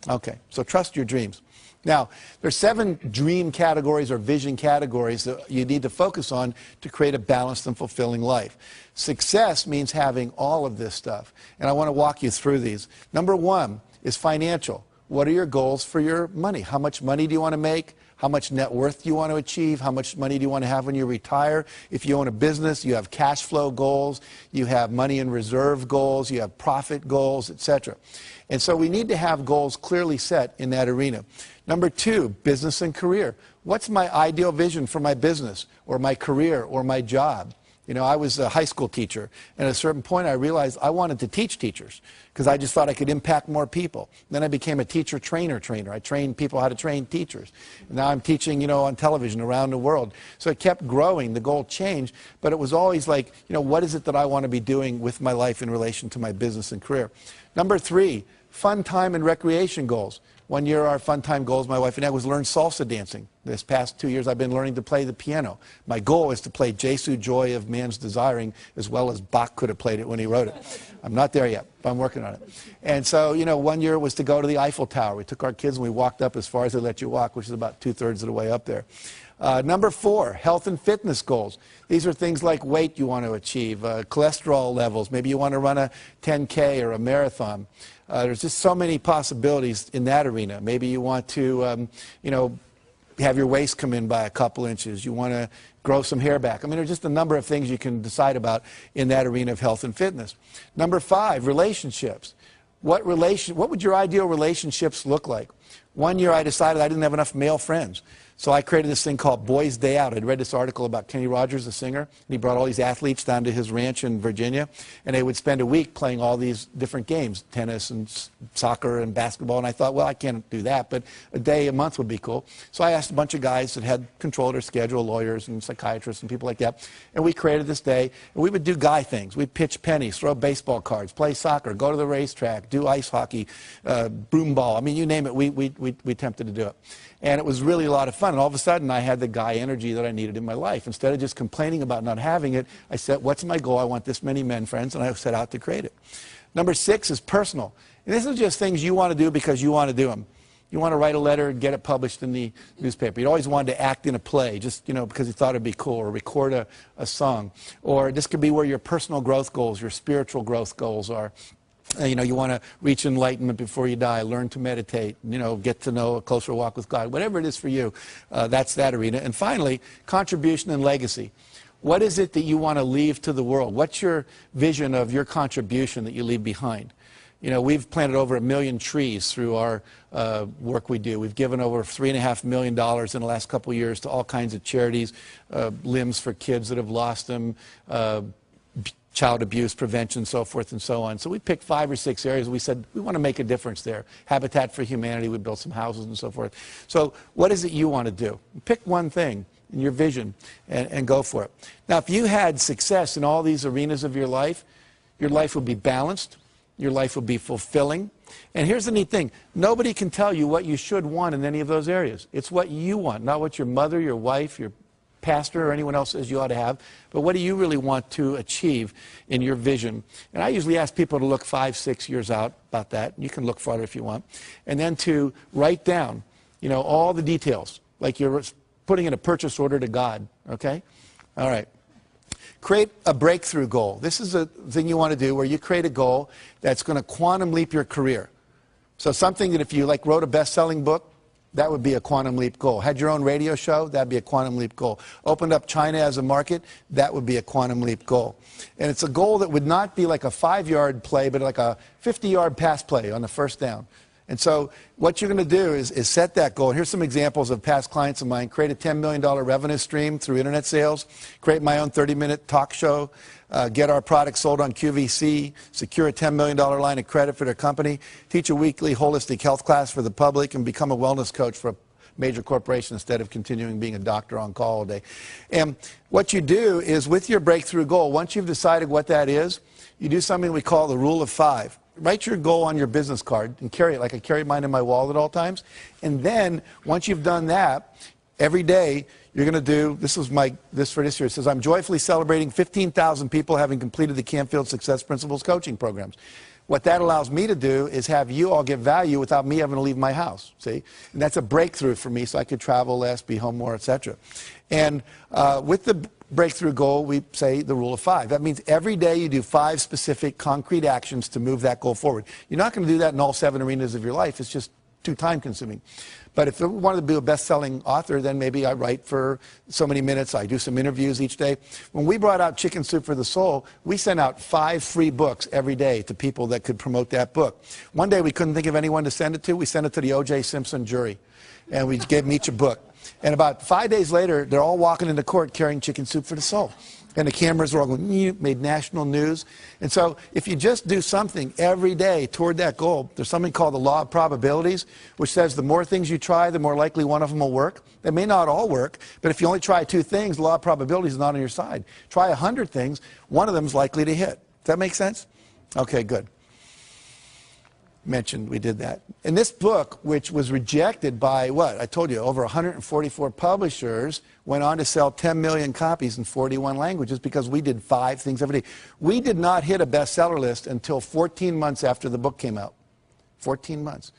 Okay, so trust your dreams. Now, there's 7 dream categories or vision categories that you need to focus on to create a balanced and fulfilling life. Success means having all of this stuff, and I want to walk you through these. Number 1 is financial. What are your goals for your money? How much money do you want to make? How much net worth do you want to achieve? How much money do you want to have when you retire? If you own a business, you have cash flow goals, you have money in reserve goals, you have profit goals, etc. And so we need to have goals clearly set in that arena. Number 2, business and career. What's my ideal vision for my business or my career or my job? You know, I was a high school teacher, and at a certain point I realized I wanted to teach teachers because I just thought I could impact more people. Then I became a teacher trainer. I trained people how to train teachers. And now I'm teaching, you know, on television around the world. So it kept growing. The goal changed, but it was always like, you know, what is it that I want to be doing with my life in relation to my business and career? Number 3, fun time and recreation goals. One year our fun time goals, my wife and I, was learn salsa dancing. This past 2 years I've been learning to play the piano. My goal is to play Jesu Joy of Man's Desiring as well as Bach could have played it when he wrote it. I'm not there yet, but I'm working on it. And so, you know, one year was to go to the Eiffel Tower. We took our kids and we walked up as far as they let you walk, which is about 2/3 of the way up there. Number 4, health and fitness goals. These are things like weight you want to achieve, cholesterol levels. Maybe you want to run a 10K or a marathon. There's just so many possibilities in that arena. Maybe you want to, you know, have your waist come in by a couple inches. You want to grow some hair back. I mean, there's just a number of things you can decide about in that arena of health and fitness. Number 5, relationships. What would your ideal relationships look like? One year I decided I didn't have enough male friends. So I created this thing called Boys Day Out. I'd read this article about Kenny Rogers, the singer, and he brought all these athletes down to his ranch in Virginia, and they would spend a week playing all these different games, tennis and soccer and basketball, and I thought, well, I can't do that, but a day a month would be cool. So I asked a bunch of guys that had control of their schedule, lawyers and psychiatrists and people like that, and we created this day, and we would do guy things. We'd pitch pennies, throw baseball cards, play soccer, go to the racetrack, do ice hockey, broom ball. I mean, you name it, we attempted to do it. And it was really a lot of fun. And all of a sudden, I had the guy energy that I needed in my life. Instead of just complaining about not having it, I said, what's my goal? I want this many men friends, and I set out to create it. Number 6 is personal. And this is just things you want to do because you want to do them. You want to write a letter and get it published in the newspaper. You always wanted to act in a play, just, you know, because you thought it'd be cool, or record a song. Or this could be where your personal growth goals, your spiritual growth goals are. You know, you want to reach enlightenment before you die, learn to meditate, you know, get to know a closer walk with God. Whatever it is for you, that's that arena. And finally, contribution and legacy. What is it that you want to leave to the world? What's your vision of your contribution that you leave behind? You know, we've planted over 1 million trees through our work we do. We've given over $3.5 million in the last couple of years to all kinds of charities, limbs for kids that have lost them, child abuse prevention, so forth and so on. So we picked 5 or 6 areas. We said, we want to make a difference there. Habitat for Humanity, we built some houses and so forth. So what is it you want to do? Pick one thing in your vision and go for it. Now, if you had success in all these arenas of your life would be balanced, your life would be fulfilling. And here's the neat thing. Nobody can tell you what you should want in any of those areas. It's what you want, not what your mother, your wife, your pastor or anyone else says you ought to have, but what do you really want to achieve in your vision? And I usually ask people to look 5, 6 years out about that. You can look farther if you want. And then to write down, you know, all the details, like you're putting in a purchase order to God, okay? All right. Create a breakthrough goal. This is a thing you want to do where you create a goal that's going to quantum leap your career. So something that if you like wrote a best-selling book, that would be a quantum leap goal. Had your own radio show, that'd be a quantum leap goal. Opened up China as a market, that would be a quantum leap goal. And it's a goal that would not be like a 5-yard play, but like a 50-yard pass play on the first down. And so what you're going to do is set that goal. And here's some examples of past clients of mine. Create a $10 million revenue stream through internet sales. Create my own 30-minute talk show. Get our product sold on QVC. Secure a $10 million line of credit for their company. Teach a weekly holistic health class for the public. And become a wellness coach for a major corporation instead of continuing being a doctor on call all day. And what you do is with your breakthrough goal, once you've decided what that is, you do something we call the rule of 5. Write your goal on your business card and carry it like I carry mine in my wallet at all times. And then once you've done that, every day you're going to do, this for this year, it says, I'm joyfully celebrating 15,000 people having completed the Canfield Success Principles coaching programs. What that allows me to do is have you all get value without me having to leave my house, see? And that's a breakthrough for me, so I could travel less, be home more, etc. And with the breakthrough goal, we say the rule of 5. That means every day you do 5 specific concrete actions to move that goal forward. You're not going to do that in all 7 arenas of your life. It's just too time consuming. But if I wanted to be a best-selling author, then maybe I write for so many minutes, I do some interviews each day. When we brought out Chicken Soup for the Soul, we sent out 5 free books every day to people that could promote that book. One day we couldn't think of anyone to send it to. We sent it to the O.J. Simpson jury, and we gave them each a book. And about 5 days later, they're all walking into court carrying Chicken Soup for the Soul. And the cameras were all going, made national news. And so if you just do something every day toward that goal, there's something called the law of probabilities, which says the more things you try, the more likely one of them will work. They may not all work, but if you only try 2 things, the law of probabilities is not on your side. Try 100 things, one of them is likely to hit. Does that make sense? Okay, good. Mentioned we did that. In this book, which was rejected by, what? I told you, over 144 publishers, went on to sell 10 million copies in 41 languages because we did 5 things every day. We did not hit a bestseller list until 14 months after the book came out. 14 months.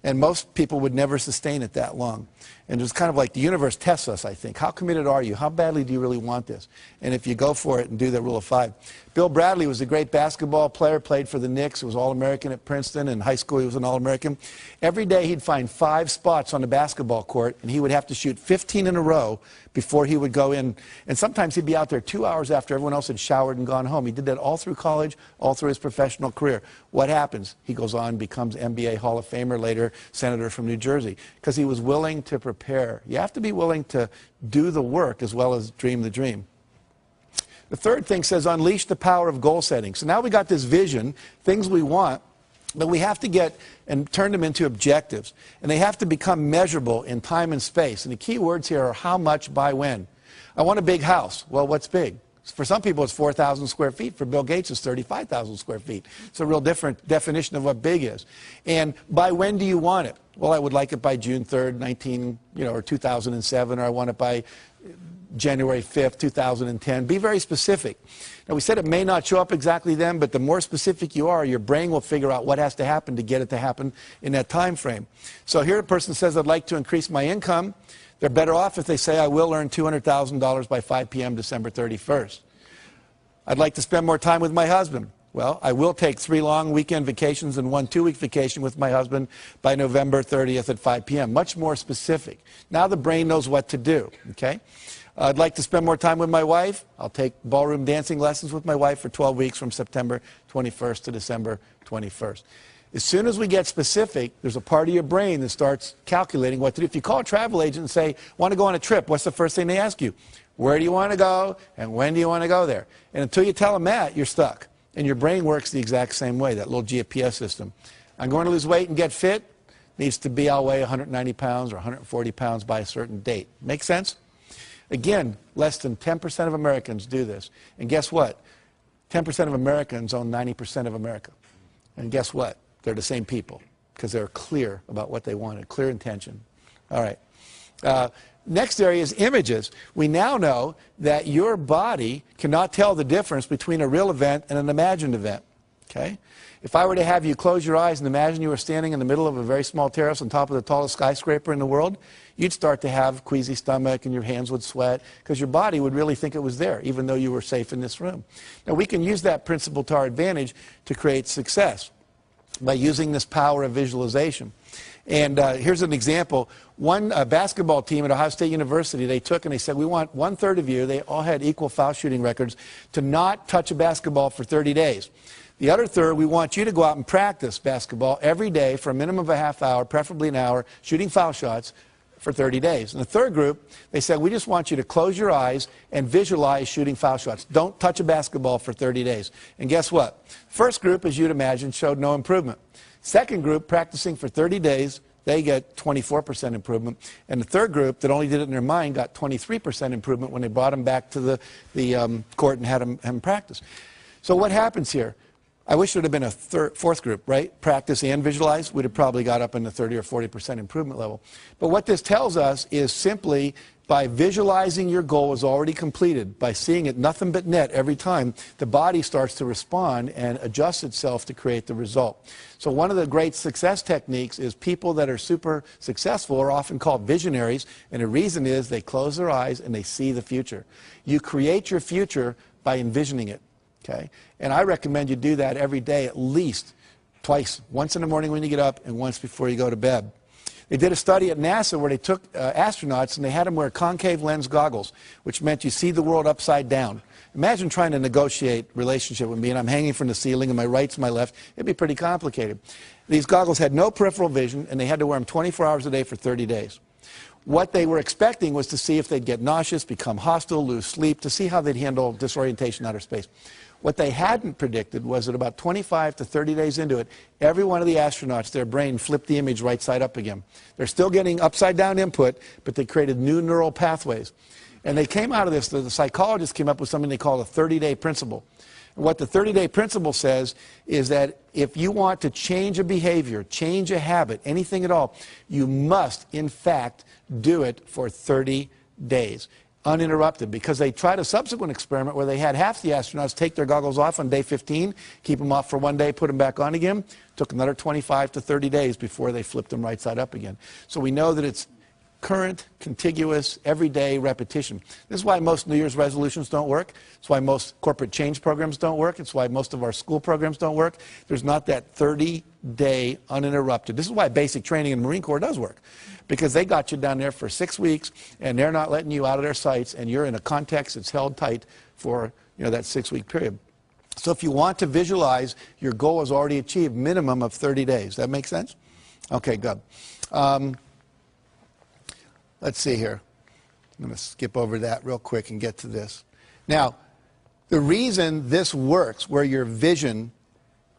And most people would never sustain it that long. And it was kind of like the universe tests us, I think. How committed are you? How badly do you really want this? And if you go for it and do the rule of 5. Bill Bradley was a great basketball player, played for the Knicks, was All-American at Princeton. In high school, he was an All-American. Every day, he'd find 5 spots on the basketball court, and he would have to shoot 15 in a row before he would go in. And sometimes he'd be out there 2 hours after everyone else had showered and gone home. He did that all through college, all through his professional career. What happens? He goes on, becomes NBA Hall of Famer, later senator from New Jersey, because he was willing to prepare. You have to be willing to do the work as well as dream the dream. The third thing says unleash the power of goal setting. So now we got this vision, things we want, but we have to get and turn them into objectives. And they have to become measurable in time and space. And the key words here are how much by when. I want a big house. Well, what's big? For some people, it's 4,000 square feet. For Bill Gates, it's 35,000 square feet. It's a real different definition of what big is. And by when do you want it? Well, I would like it by June 3rd, or 2007, or I want it by January 5th, 2010. Be very specific. Now, we said it may not show up exactly then, but the more specific you are, your brain will figure out what has to happen to get it to happen in that time frame. So here a person says, I'd like to increase my income. They're better off if they say, I will earn $200,000 by 5 p.m. December 31st. I'd like to spend more time with my husband. Well, I will take 3 long weekend vacations and 1 2-week vacation with my husband by November 30th at 5 p.m. Much more specific. Now the brain knows what to do, okay? I'd like to spend more time with my wife. I'll take ballroom dancing lessons with my wife for 12 weeks from September 21st to December 21st. As soon as we get specific, there's a part of your brain that starts calculating what to do. If you call a travel agent and say, want to go on a trip, what's the first thing they ask you? Where do you want to go and when do you want to go there? And until you tell them that, you're stuck. And your brain works the exact same way, that little GPS system. I'm going to lose weight and get fit. Needs to be, I'll weigh 190 pounds or 140 pounds by a certain date. Make sense? Again, less than 10% of Americans do this. And guess what? 10% of Americans own 90% of America. And guess what? They're the same people because they're clear about what they wanted, clear intention. All right. Next area is images. We now know that your body cannot tell the difference between a real event and an imagined event. Okay? If I were to have you close your eyes and imagine you were standing in the middle of a very small terrace on top of the tallest skyscraper in the world, you'd start to have queasy stomach and your hands would sweat because your body would really think it was there, even though you were safe in this room. Now, we can use that principle to our advantage to create success by using this power of visualization. And here's an example. One basketball team at Ohio State University, they took and they said, we want 1/3 of you, they all had equal foul shooting records, to not touch a basketball for 30 days. The other third, we want you to go out and practice basketball every day for a minimum of a half hour, preferably an hour, shooting foul shots for 30 days. And the third group, they said, we just want you to close your eyes and visualize shooting foul shots. Don't touch a basketball for 30 days. And guess what? First group, as you'd imagine, showed no improvement. Second group, practicing for 30 days, they get 24% improvement. And the third group that only did it in their mind got 23% improvement when they brought them back to the court and had them practice. So what happens here? I wish there would have been a fourth group, right? Practice and visualize. We'd have probably got up in the 30 or 40% improvement level. But what this tells us is simply by visualizing your goal is already completed, by seeing it nothing but net every time, the body starts to respond and adjust itself to create the result. So one of the great success techniques is people that are super successful are often called visionaries, and the reason is they close their eyes and they see the future. You create your future by envisioning it, okay? And I recommend you do that every day at least twice, once in the morning when you get up and once before you go to bed. They did a study at NASA where they took astronauts and they had them wear concave lens goggles, which meant you see the world upside down. Imagine trying to negotiate relationship with me and I'm hanging from the ceiling and my right's my left. It'd be pretty complicated. These goggles had no peripheral vision and they had to wear them 24 hours a day for 30 days. What they were expecting was to see if they'd get nauseous, become hostile, lose sleep, to see how they'd handle disorientation in outer space. What they hadn't predicted was that about 25 to 30 days into it, every one of the astronauts, their brain flipped the image right side up again. They're still getting upside down input, but they created new neural pathways. And they came out of this, the psychologists came up with something they call a 30-day principle. And what the 30-day principle says is that if you want to change a behavior, change a habit, anything at all, you must, in fact, do it for 30 days. Uninterrupted, because they tried a subsequent experiment where they had half the astronauts take their goggles off on day 15, keep them off for one day, put them back on again. Took another 25 to 30 days before they flipped them right side up again. So we know that it's current, contiguous, everyday repetition. This is why most New Year's resolutions don't work. It's why most corporate change programs don't work. It's why most of our school programs don't work. There's not that 30-day uninterrupted. This is why basic training in the Marine Corps does work. Because they got you down there for 6 weeks, and they're not letting you out of their sights, and you're in a context that's held tight for that 6-week period. So if you want to visualize, your goal is already achieved, minimum of 30 days. That make sense? Okay, good. Let's see here. I'm going to skip over that real quick and get to this. Now, the reason this works, where your vision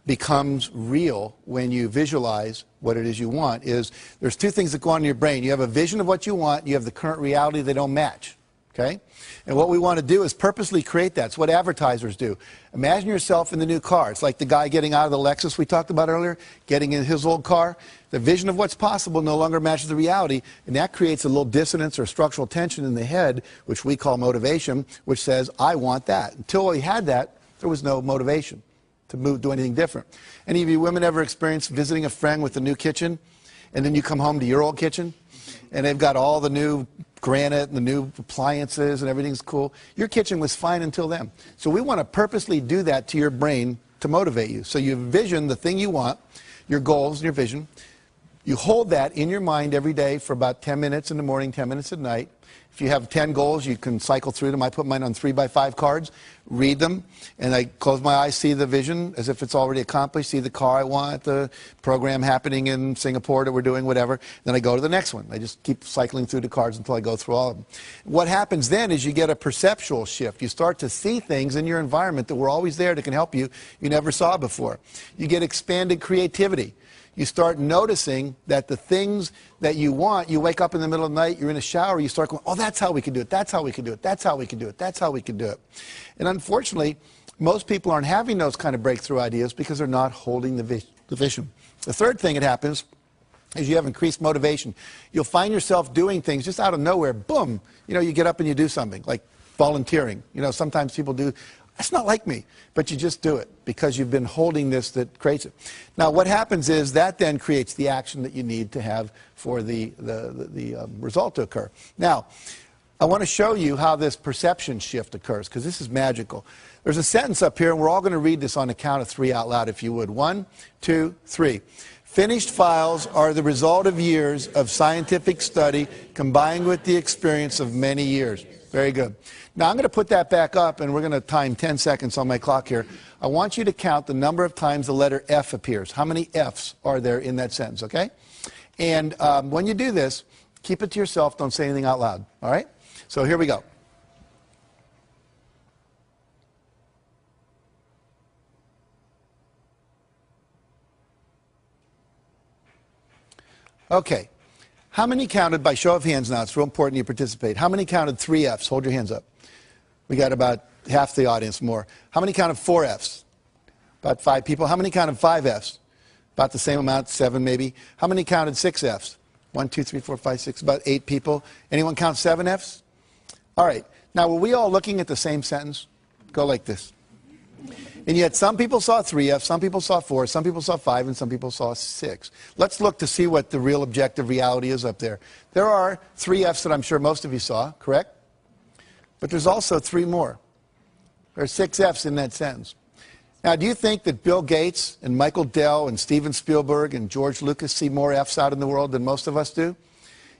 becomes real when you visualize what it is you want, is there's two things that go on in your brain. You have a vision of what you want, you have the current reality they don't match. Okay? And what we want to do is purposely create that. It's what advertisers do. Imagine yourself in the new car. It's like the guy getting out of the Lexus we talked about earlier, getting in his old car. The vision of what's possible no longer matches the reality, and that creates a little dissonance or structural tension in the head, which we call motivation, which says, I want that. Until we had that, there was no motivation to do anything different. Any of you women ever experienced visiting a friend with a new kitchen, and then you come home to your old kitchen, and they've got all the new granite and the new appliances and everything's cool? Your kitchen was fine until then. So we want to purposely do that to your brain to motivate you. So you envision the thing you want, your goals and your vision. You hold that in your mind every day for about 10 minutes in the morning, 10 minutes at night. If you have 10 goals, you can cycle through them. I put mine on 3x5 cards, read them, and I close my eyes, see the vision as if it's already accomplished, see the car I want, the program happening in Singapore that we're doing, whatever. Then I go to the next one. I just keep cycling through the cards until I go through all of them. What happens then is you get a perceptual shift. You start to see things in your environment that were always there that can help you never saw before. You get expanded creativity. You start noticing that the things that you want, you wake up in the middle of the night, you're in a shower, you start going, oh, that's how we could do it, that's how we could do it, that's how we could do it, that's how we could do it. And unfortunately, most people aren't having those kind of breakthrough ideas because they're not holding the vision. The third thing that happens is you have increased motivation. You'll find yourself doing things just out of nowhere, boom, you get up and you do something, like volunteering. Sometimes people do. That's not like me, but you just do it because you've been holding this that creates it. Now, what happens is that then creates the action that you need to have for the result to occur. Now, I want to show you how this perception shift occurs because this is magical. There's a sentence up here, and we're all going to read this on the count of 3 out loud, if you would. 1, 2, 3. Finished files are the result of years of scientific study combined with the experience of many years. Very good. Now I'm going to put that back up, and we're going to time 10 seconds on my clock here. I want you to count the number of times the letter F appears. How many Fs are there in that sentence, okay? And when you do this, keep it to yourself. Don't say anything out loud, all right? So here we go. Okay. How many counted, by show of hands now, it's real important you participate. How many counted 3 Fs? Hold your hands up. We got about half the audience more. How many counted 4 Fs? About 5 people. How many counted 5 Fs? About the same amount, 7 maybe. How many counted 6 Fs? 1, 2, 3, 4, 5, 6, about 8 people. Anyone count 7 Fs? All right. Now, were we all looking at the same sentence? Go like this. And yet some people saw 3 Fs, some people saw 4, some people saw 5, and some people saw 6. Let's look to see what the real objective reality is up there. There are 3 Fs that I'm sure most of you saw, correct? But there's also 3 more. There are 6 Fs in that sentence. Now, do you think that Bill Gates and Michael Dell and Steven Spielberg and George Lucas see more Fs out in the world than most of us do?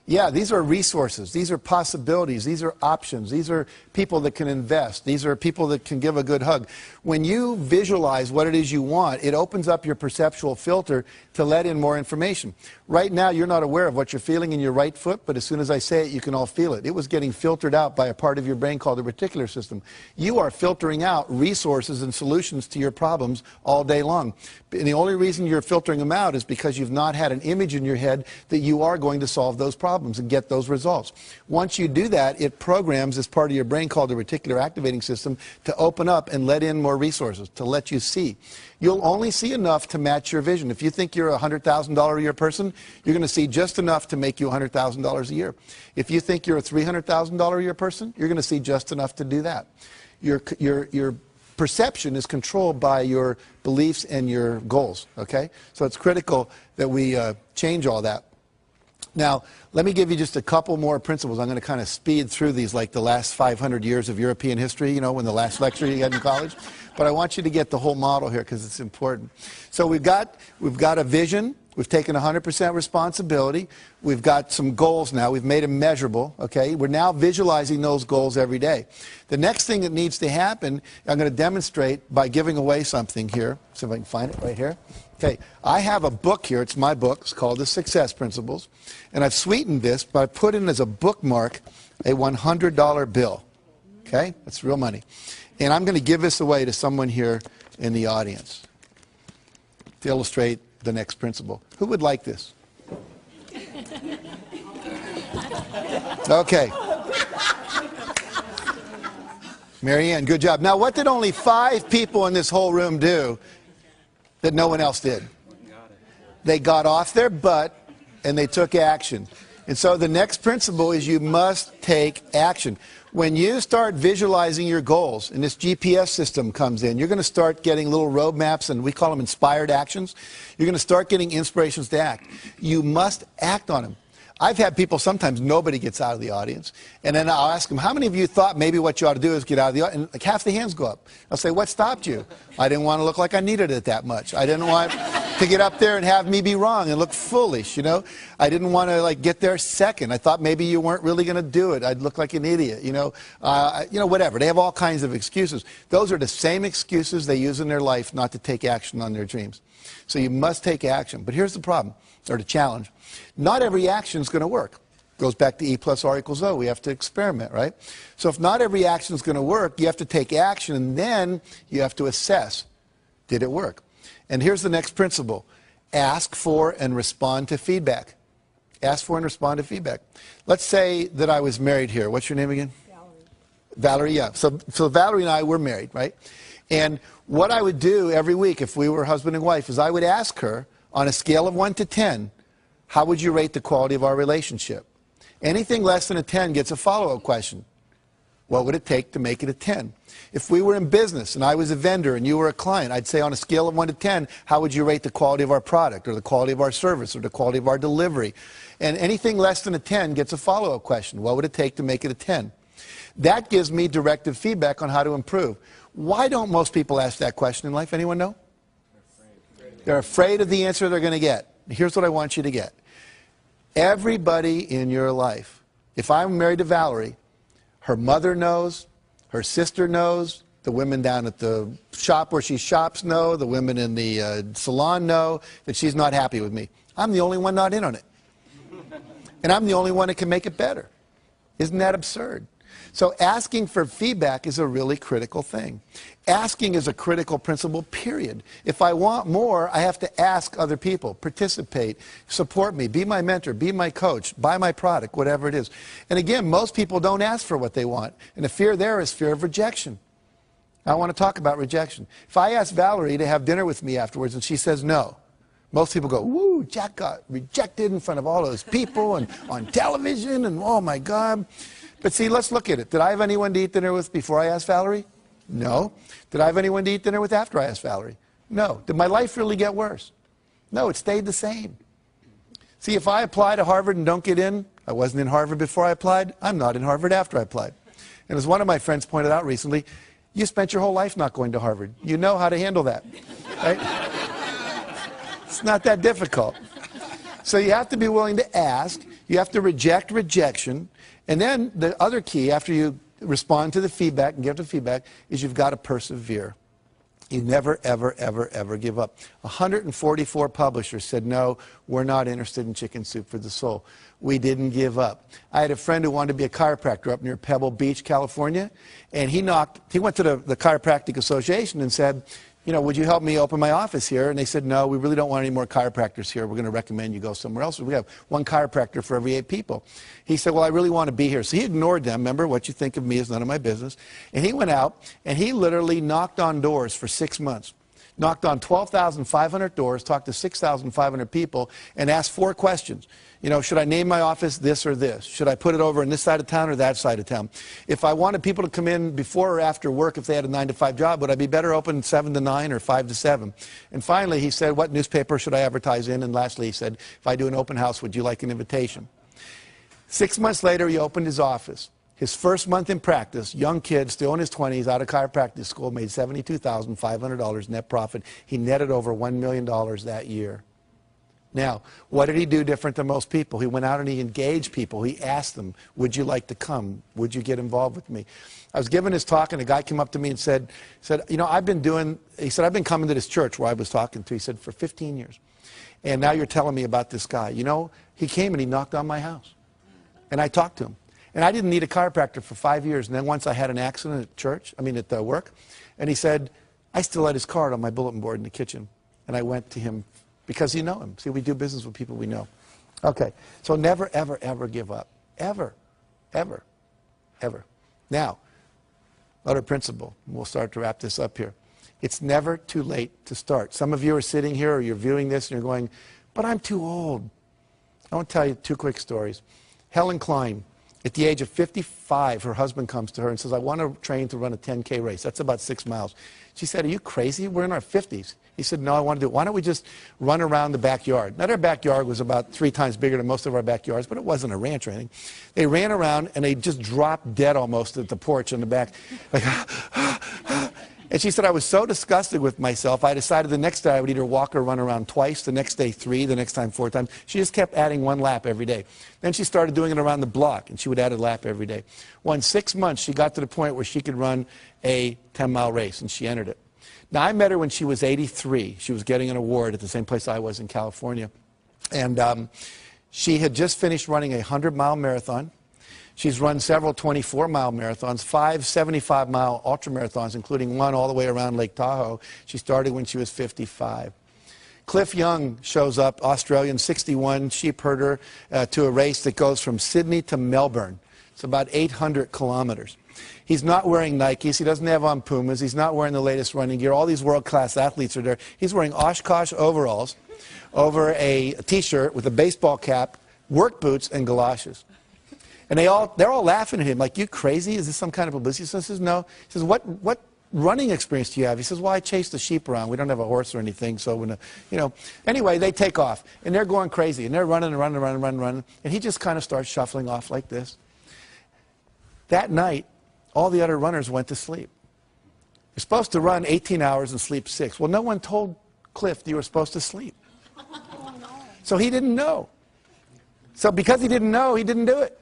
Yeah, these are resources. These are possibilities. These are options. These are people that can invest. These are people that can give a good hug. When you visualize what it is you want, it opens up your perceptual filter to let in more information. Right now, you're not aware of what you're feeling in your right foot, but as soon as I say it, you can all feel it. It was getting filtered out by a part of your brain called the reticular system. You are filtering out resources and solutions to your problems all day long. And the only reason you're filtering them out is because you've not had an image in your head that you are going to solve those problems and get those results. Once you do that, it programs this part of your brain called the reticular activating system to open up and let in more resources, to let you see. You'll only see enough to match your vision. If you think you're a $100,000 a year person, you're going to see just enough to make you $100,000 a year. If you think you're a $300,000 a year person, you're going to see just enough to do that. Your perception is controlled by your beliefs and your goals, okay? So it's critical that we change all that. Now, let me give you just a couple more principles. I'm going to kind of speed through these like the last 500 years of European history, you know, when the last lecture you had in college. But I want you to get the whole model here because it's important. So we've got a vision. We've taken 100% responsibility. We've got some goals now. We've made them measurable, okay? We're now visualizing those goals every day. The next thing that needs to happen, I'm going to demonstrate by giving away something here. See if I can find it right here. Okay, I have a book here. It's my book. It's called The Success Principles. And I've sweetened this by putting as a bookmark a $100 bill. Okay, that's real money. And I'm going to give this away to someone here in the audience to illustrate the next principle. Who would like this? Okay. Marianne, good job. Now, what did only 5 people in this whole room do that no one else did? They got off their butt and they took action. And so the next principle is you must take action. When you start visualizing your goals and this GPS system comes in, you're going to start getting little roadmaps, and we call them inspired actions. You're going to start getting inspirations to act. You must act on them. I've had people, sometimes nobody gets out of the audience, and then I'll ask them, how many of you thought maybe what you ought to do is get out of the audience? And like half the hands go up. I'll say, what stopped you? I didn't want to look like I needed it that much. I didn't want to get up there and have me be wrong and look foolish, you know. I didn't want to like get there second. I thought maybe you weren't really going to do it. I'd look like an idiot, you know, whatever. They have all kinds of excuses. Those are the same excuses they use in their life not to take action on their dreams. So you must take action. But here's the problem, or the challenge. Not every action is going to work. Goes back to E plus R equals O. We have to experiment, right? So if not every action is going to work, you have to take action, and then you have to assess, did it work? And here's the next principle. Ask for and respond to feedback. Ask for and respond to feedback. Let's say that I was married here. What's your name again?
Valerie.
Valerie, yeah. So Valerie and I were married, right? And what I would do every week if we were husband and wife is I would ask her, on a scale of 1 to 10, how would you rate the quality of our relationship? Anything less than a 10 gets a follow-up question. What would it take to make it a 10? If we were in business and I was a vendor and you were a client, I'd say on a scale of 1 to 10, how would you rate the quality of our product or the quality of our service or the quality of our delivery? And anything less than a 10 gets a follow-up question. What would it take to make it a 10? That gives me directive feedback on how to improve. Why don't most people ask that question in life? Anyone know? They're afraid of the answer they're going to get. Here's what I want you to get. Everybody in your life, if I'm married to Valerie, her mother knows, her sister knows, the women down at the shop where she shops know, the women in the salon know that she's not happy with me. I'm the only one not in on it. And I'm the only one that can make it better. Isn't that absurd? So asking for feedback is a really critical thing. Asking is a critical principle, period. If I want more, I have to ask other people, participate, support me, be my mentor, be my coach, buy my product, whatever it is. And again, most people don't ask for what they want. And the fear there is fear of rejection. I want to talk about rejection. If I ask Valerie to have dinner with me afterwards and she says no, most people go, woo, Jack got rejected in front of all those people and on television and oh my God. But see, let's look at it. Did I have anyone to eat dinner with before I asked Valerie? No. Did I have anyone to eat dinner with after I asked Valerie? No. Did my life really get worse? No, it stayed the same. See, if I apply to Harvard and don't get in, I wasn't in Harvard before I applied, I'm not in Harvard after I applied. And as one of my friends pointed out recently, you spent your whole life not going to Harvard. You know how to handle that, right? It's not that difficult. So you have to be willing to ask. You have to reject rejection. And then the other key, after you respond to the feedback and give the feedback, is you've got to persevere. You never, ever, ever, ever give up. 144 publishers said, no, we're not interested in Chicken Soup for the Soul. We didn't give up. I had a friend who wanted to be a chiropractor up near Pebble Beach, California, and he went to the Chiropractic Association and said, you know, would you help me open my office here? And they said, no, we really don't want any more chiropractors here. We're going to recommend you go somewhere else. We have one chiropractor for every 8 people. He said, well, I really want to be here. So he ignored them. Remember, what you think of me is none of my business. And he went out, and he literally knocked on doors for 6 months. Knocked on 12,500 doors, talked to 6,500 people, and asked 4 questions. You know, should I name my office this or this? Should I put it over on this side of town or that side of town? If I wanted people to come in before or after work, if they had a 9-to-5 job, would I be better open 7 to 9 or 5 to 7? And finally, he said, what newspaper should I advertise in? And lastly, he said, if I do an open house, would you like an invitation? 6 months later, he opened his office. His first month in practice, young kid, still in his 20s, out of chiropractic school, made $72,500 net profit. He netted over $1 million that year. Now, what did he do different than most people? He went out and he engaged people. He asked them, would you like to come? Would you get involved with me? I was giving his talk, and a guy came up to me and said, you know, I've been coming to this church where I was talking to, he said, for 15 years. And now you're telling me about this guy. You know, he came and he knocked on my house. And I talked to him. And I didn't need a chiropractor for 5 years. And then once I had an accident at church, at work, and he said, I still had his card on my bulletin board in the kitchen. And I went to him because you know him. See, we do business with people we know. Okay, so never, ever, ever give up. Ever, ever, ever. Now, another principle. We'll start to wrap this up here. It's never too late to start. Some of you are sitting here or you're viewing this and you're going, but I'm too old. I want to tell you 2 quick stories. Helen Klein. At the age of 55, her husband comes to her and says, I want to train to run a 10K race. That's about 6 miles. She said, are you crazy? We're in our 50s. He said, no, I want to do it. Why don't we just run around the backyard? Now, their backyard was about 3 times bigger than most of our backyards, but it wasn't a ranch or anything. They ran around, and they just dropped dead almost at the porch in the back. Like, and she said, I was so disgusted with myself, I decided the next day I would either walk or run around twice, the next day 3, the next time 4 times. She just kept adding 1 lap every day. Then she started doing it around the block, and she would add a lap every day. Well, in 6 months, she got to the point where she could run a 10-mile race, and she entered it. Now, I met her when she was 83. She was getting an award at the same place I was in California. And she had just finished running a 100-mile marathon. She's run several 24-mile marathons, 5 75-mile ultramarathons, including one all the way around Lake Tahoe. She started when she was 55. Cliff Young shows up, Australian, 61, sheep herder, to a race that goes from Sydney to Melbourne. It's about 800 kilometers. He's not wearing Nikes. He doesn't have on Pumas. He's not wearing the latest running gear. All these world-class athletes are there. He's wearing Oshkosh overalls over a T-shirt with a baseball cap, work boots, and galoshes. And they're all laughing at him, like, you crazy? Is this some kind of publicity? So he says, no. He says, what running experience do you have? He says, well, I chase the sheep around. We don't have a horse or anything, so when, Anyway, they take off, and they're going crazy, and they're running and running and running and running, running, and he just kind of starts shuffling off like this. That night, all the other runners went to sleep. You're supposed to run 18 hours and sleep 6. Well, no one told Cliff that you were supposed to sleep. So he didn't know. So because he didn't know, he didn't do it.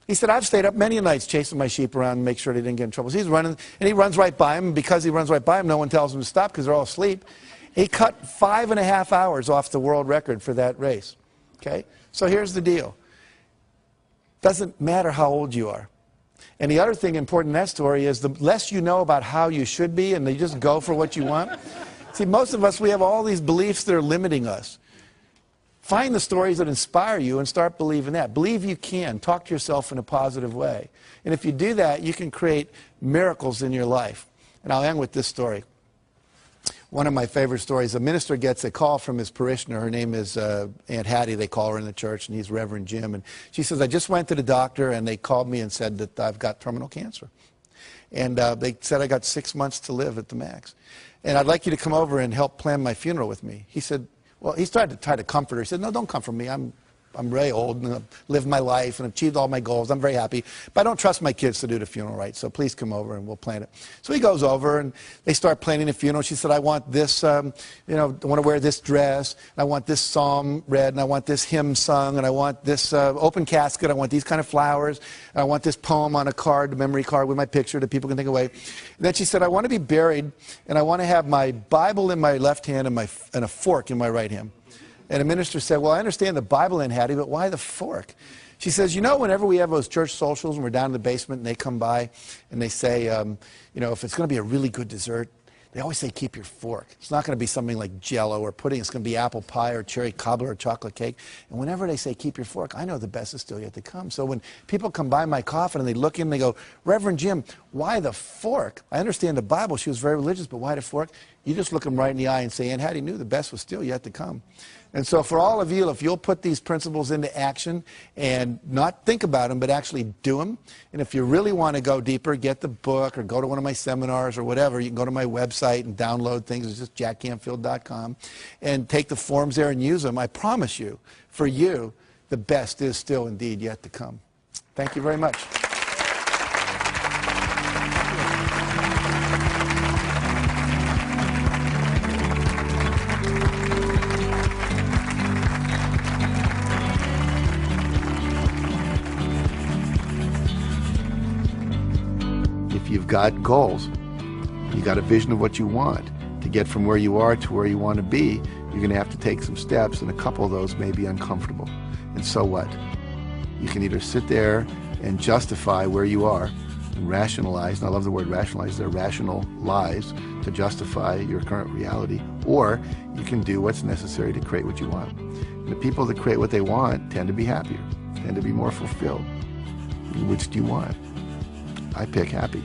He said, I've stayed up many nights chasing my sheep around and make sure they didn't get in trouble. So he's running, and he runs right by him, and because he runs right by him, no one tells him to stop because they're all asleep. He cut 5.5 hours off the world record for that race. Okay? So here's the deal. Doesn't matter how old you are. And the other thing important in that story is the less you know about how you should be and you just go for what you want. See, most of us, we have all these beliefs that are limiting us. Find the stories that inspire you and start believing that. Believe you can. Talk to yourself in a positive way. And if you do that, you can create miracles in your life. And I'll end with this story. One of my favorite stories, a minister gets a call from his parishioner. Her name is Aunt Hattie, they call her in the church, and he's Reverend Jim. And she says, I just went to the doctor, and they called me and said that I've got terminal cancer. And they said I got 6 months to live at the max. And I'd like you to come over and help plan my funeral with me. He said, well, he started to try to comfort her. He said, no, don't comfort me. I'm very old and I've lived my life and achieved all my goals. I'm very happy. But I don't trust my kids to do the funeral right, so please come over and we'll plan it. So he goes over and they start planning the funeral. She said, I want this, I want to wear this dress, and I want this psalm read, and I want this hymn sung, and I want this open casket, I want these kind of flowers, and I want this poem on a card, a memory card with my picture that people can take away. And then she said, I want to be buried, and I want to have my Bible in my left hand and a fork in my right hand. And the minister said, well, I understand the Bible in Hattie, but why the fork? She says, whenever we have those church socials and we're down in the basement and they come by and they say, if it's going to be a really good dessert, they always say, keep your fork. It's not going to be something like Jell-O or pudding. It's going to be apple pie or cherry cobbler or chocolate cake. And whenever they say, keep your fork, I know the best is still yet to come. So when people come by my coffin and they look in and they go, Reverend Jim, why the fork? I understand the Bible. She was very religious, but why the fork? You just look them right in the eye and say, Aunt Hattie knew the best was still yet to come. And so for all of you, if you'll put these principles into action and not think about them, but actually do them, and if you really want to go deeper, get the book or go to one of my seminars or whatever, you can go to my website and download things. It's just jackcanfield.com and take the forms there and use them. I promise you, for you, the best is still indeed yet to come. Thank you very much.
You've got goals. You got a vision of what you want. To get from where you are to where you want to be, you're going to have to take some steps, and a couple of those may be uncomfortable. And so what? You can either sit there and justify where you are and rationalize, and I love the word rationalize, they're rational lies to justify your current reality, or you can do what's necessary to create what you want. And the people that create what they want tend to be happier, tend to be more fulfilled. Which do you want? I pick happy.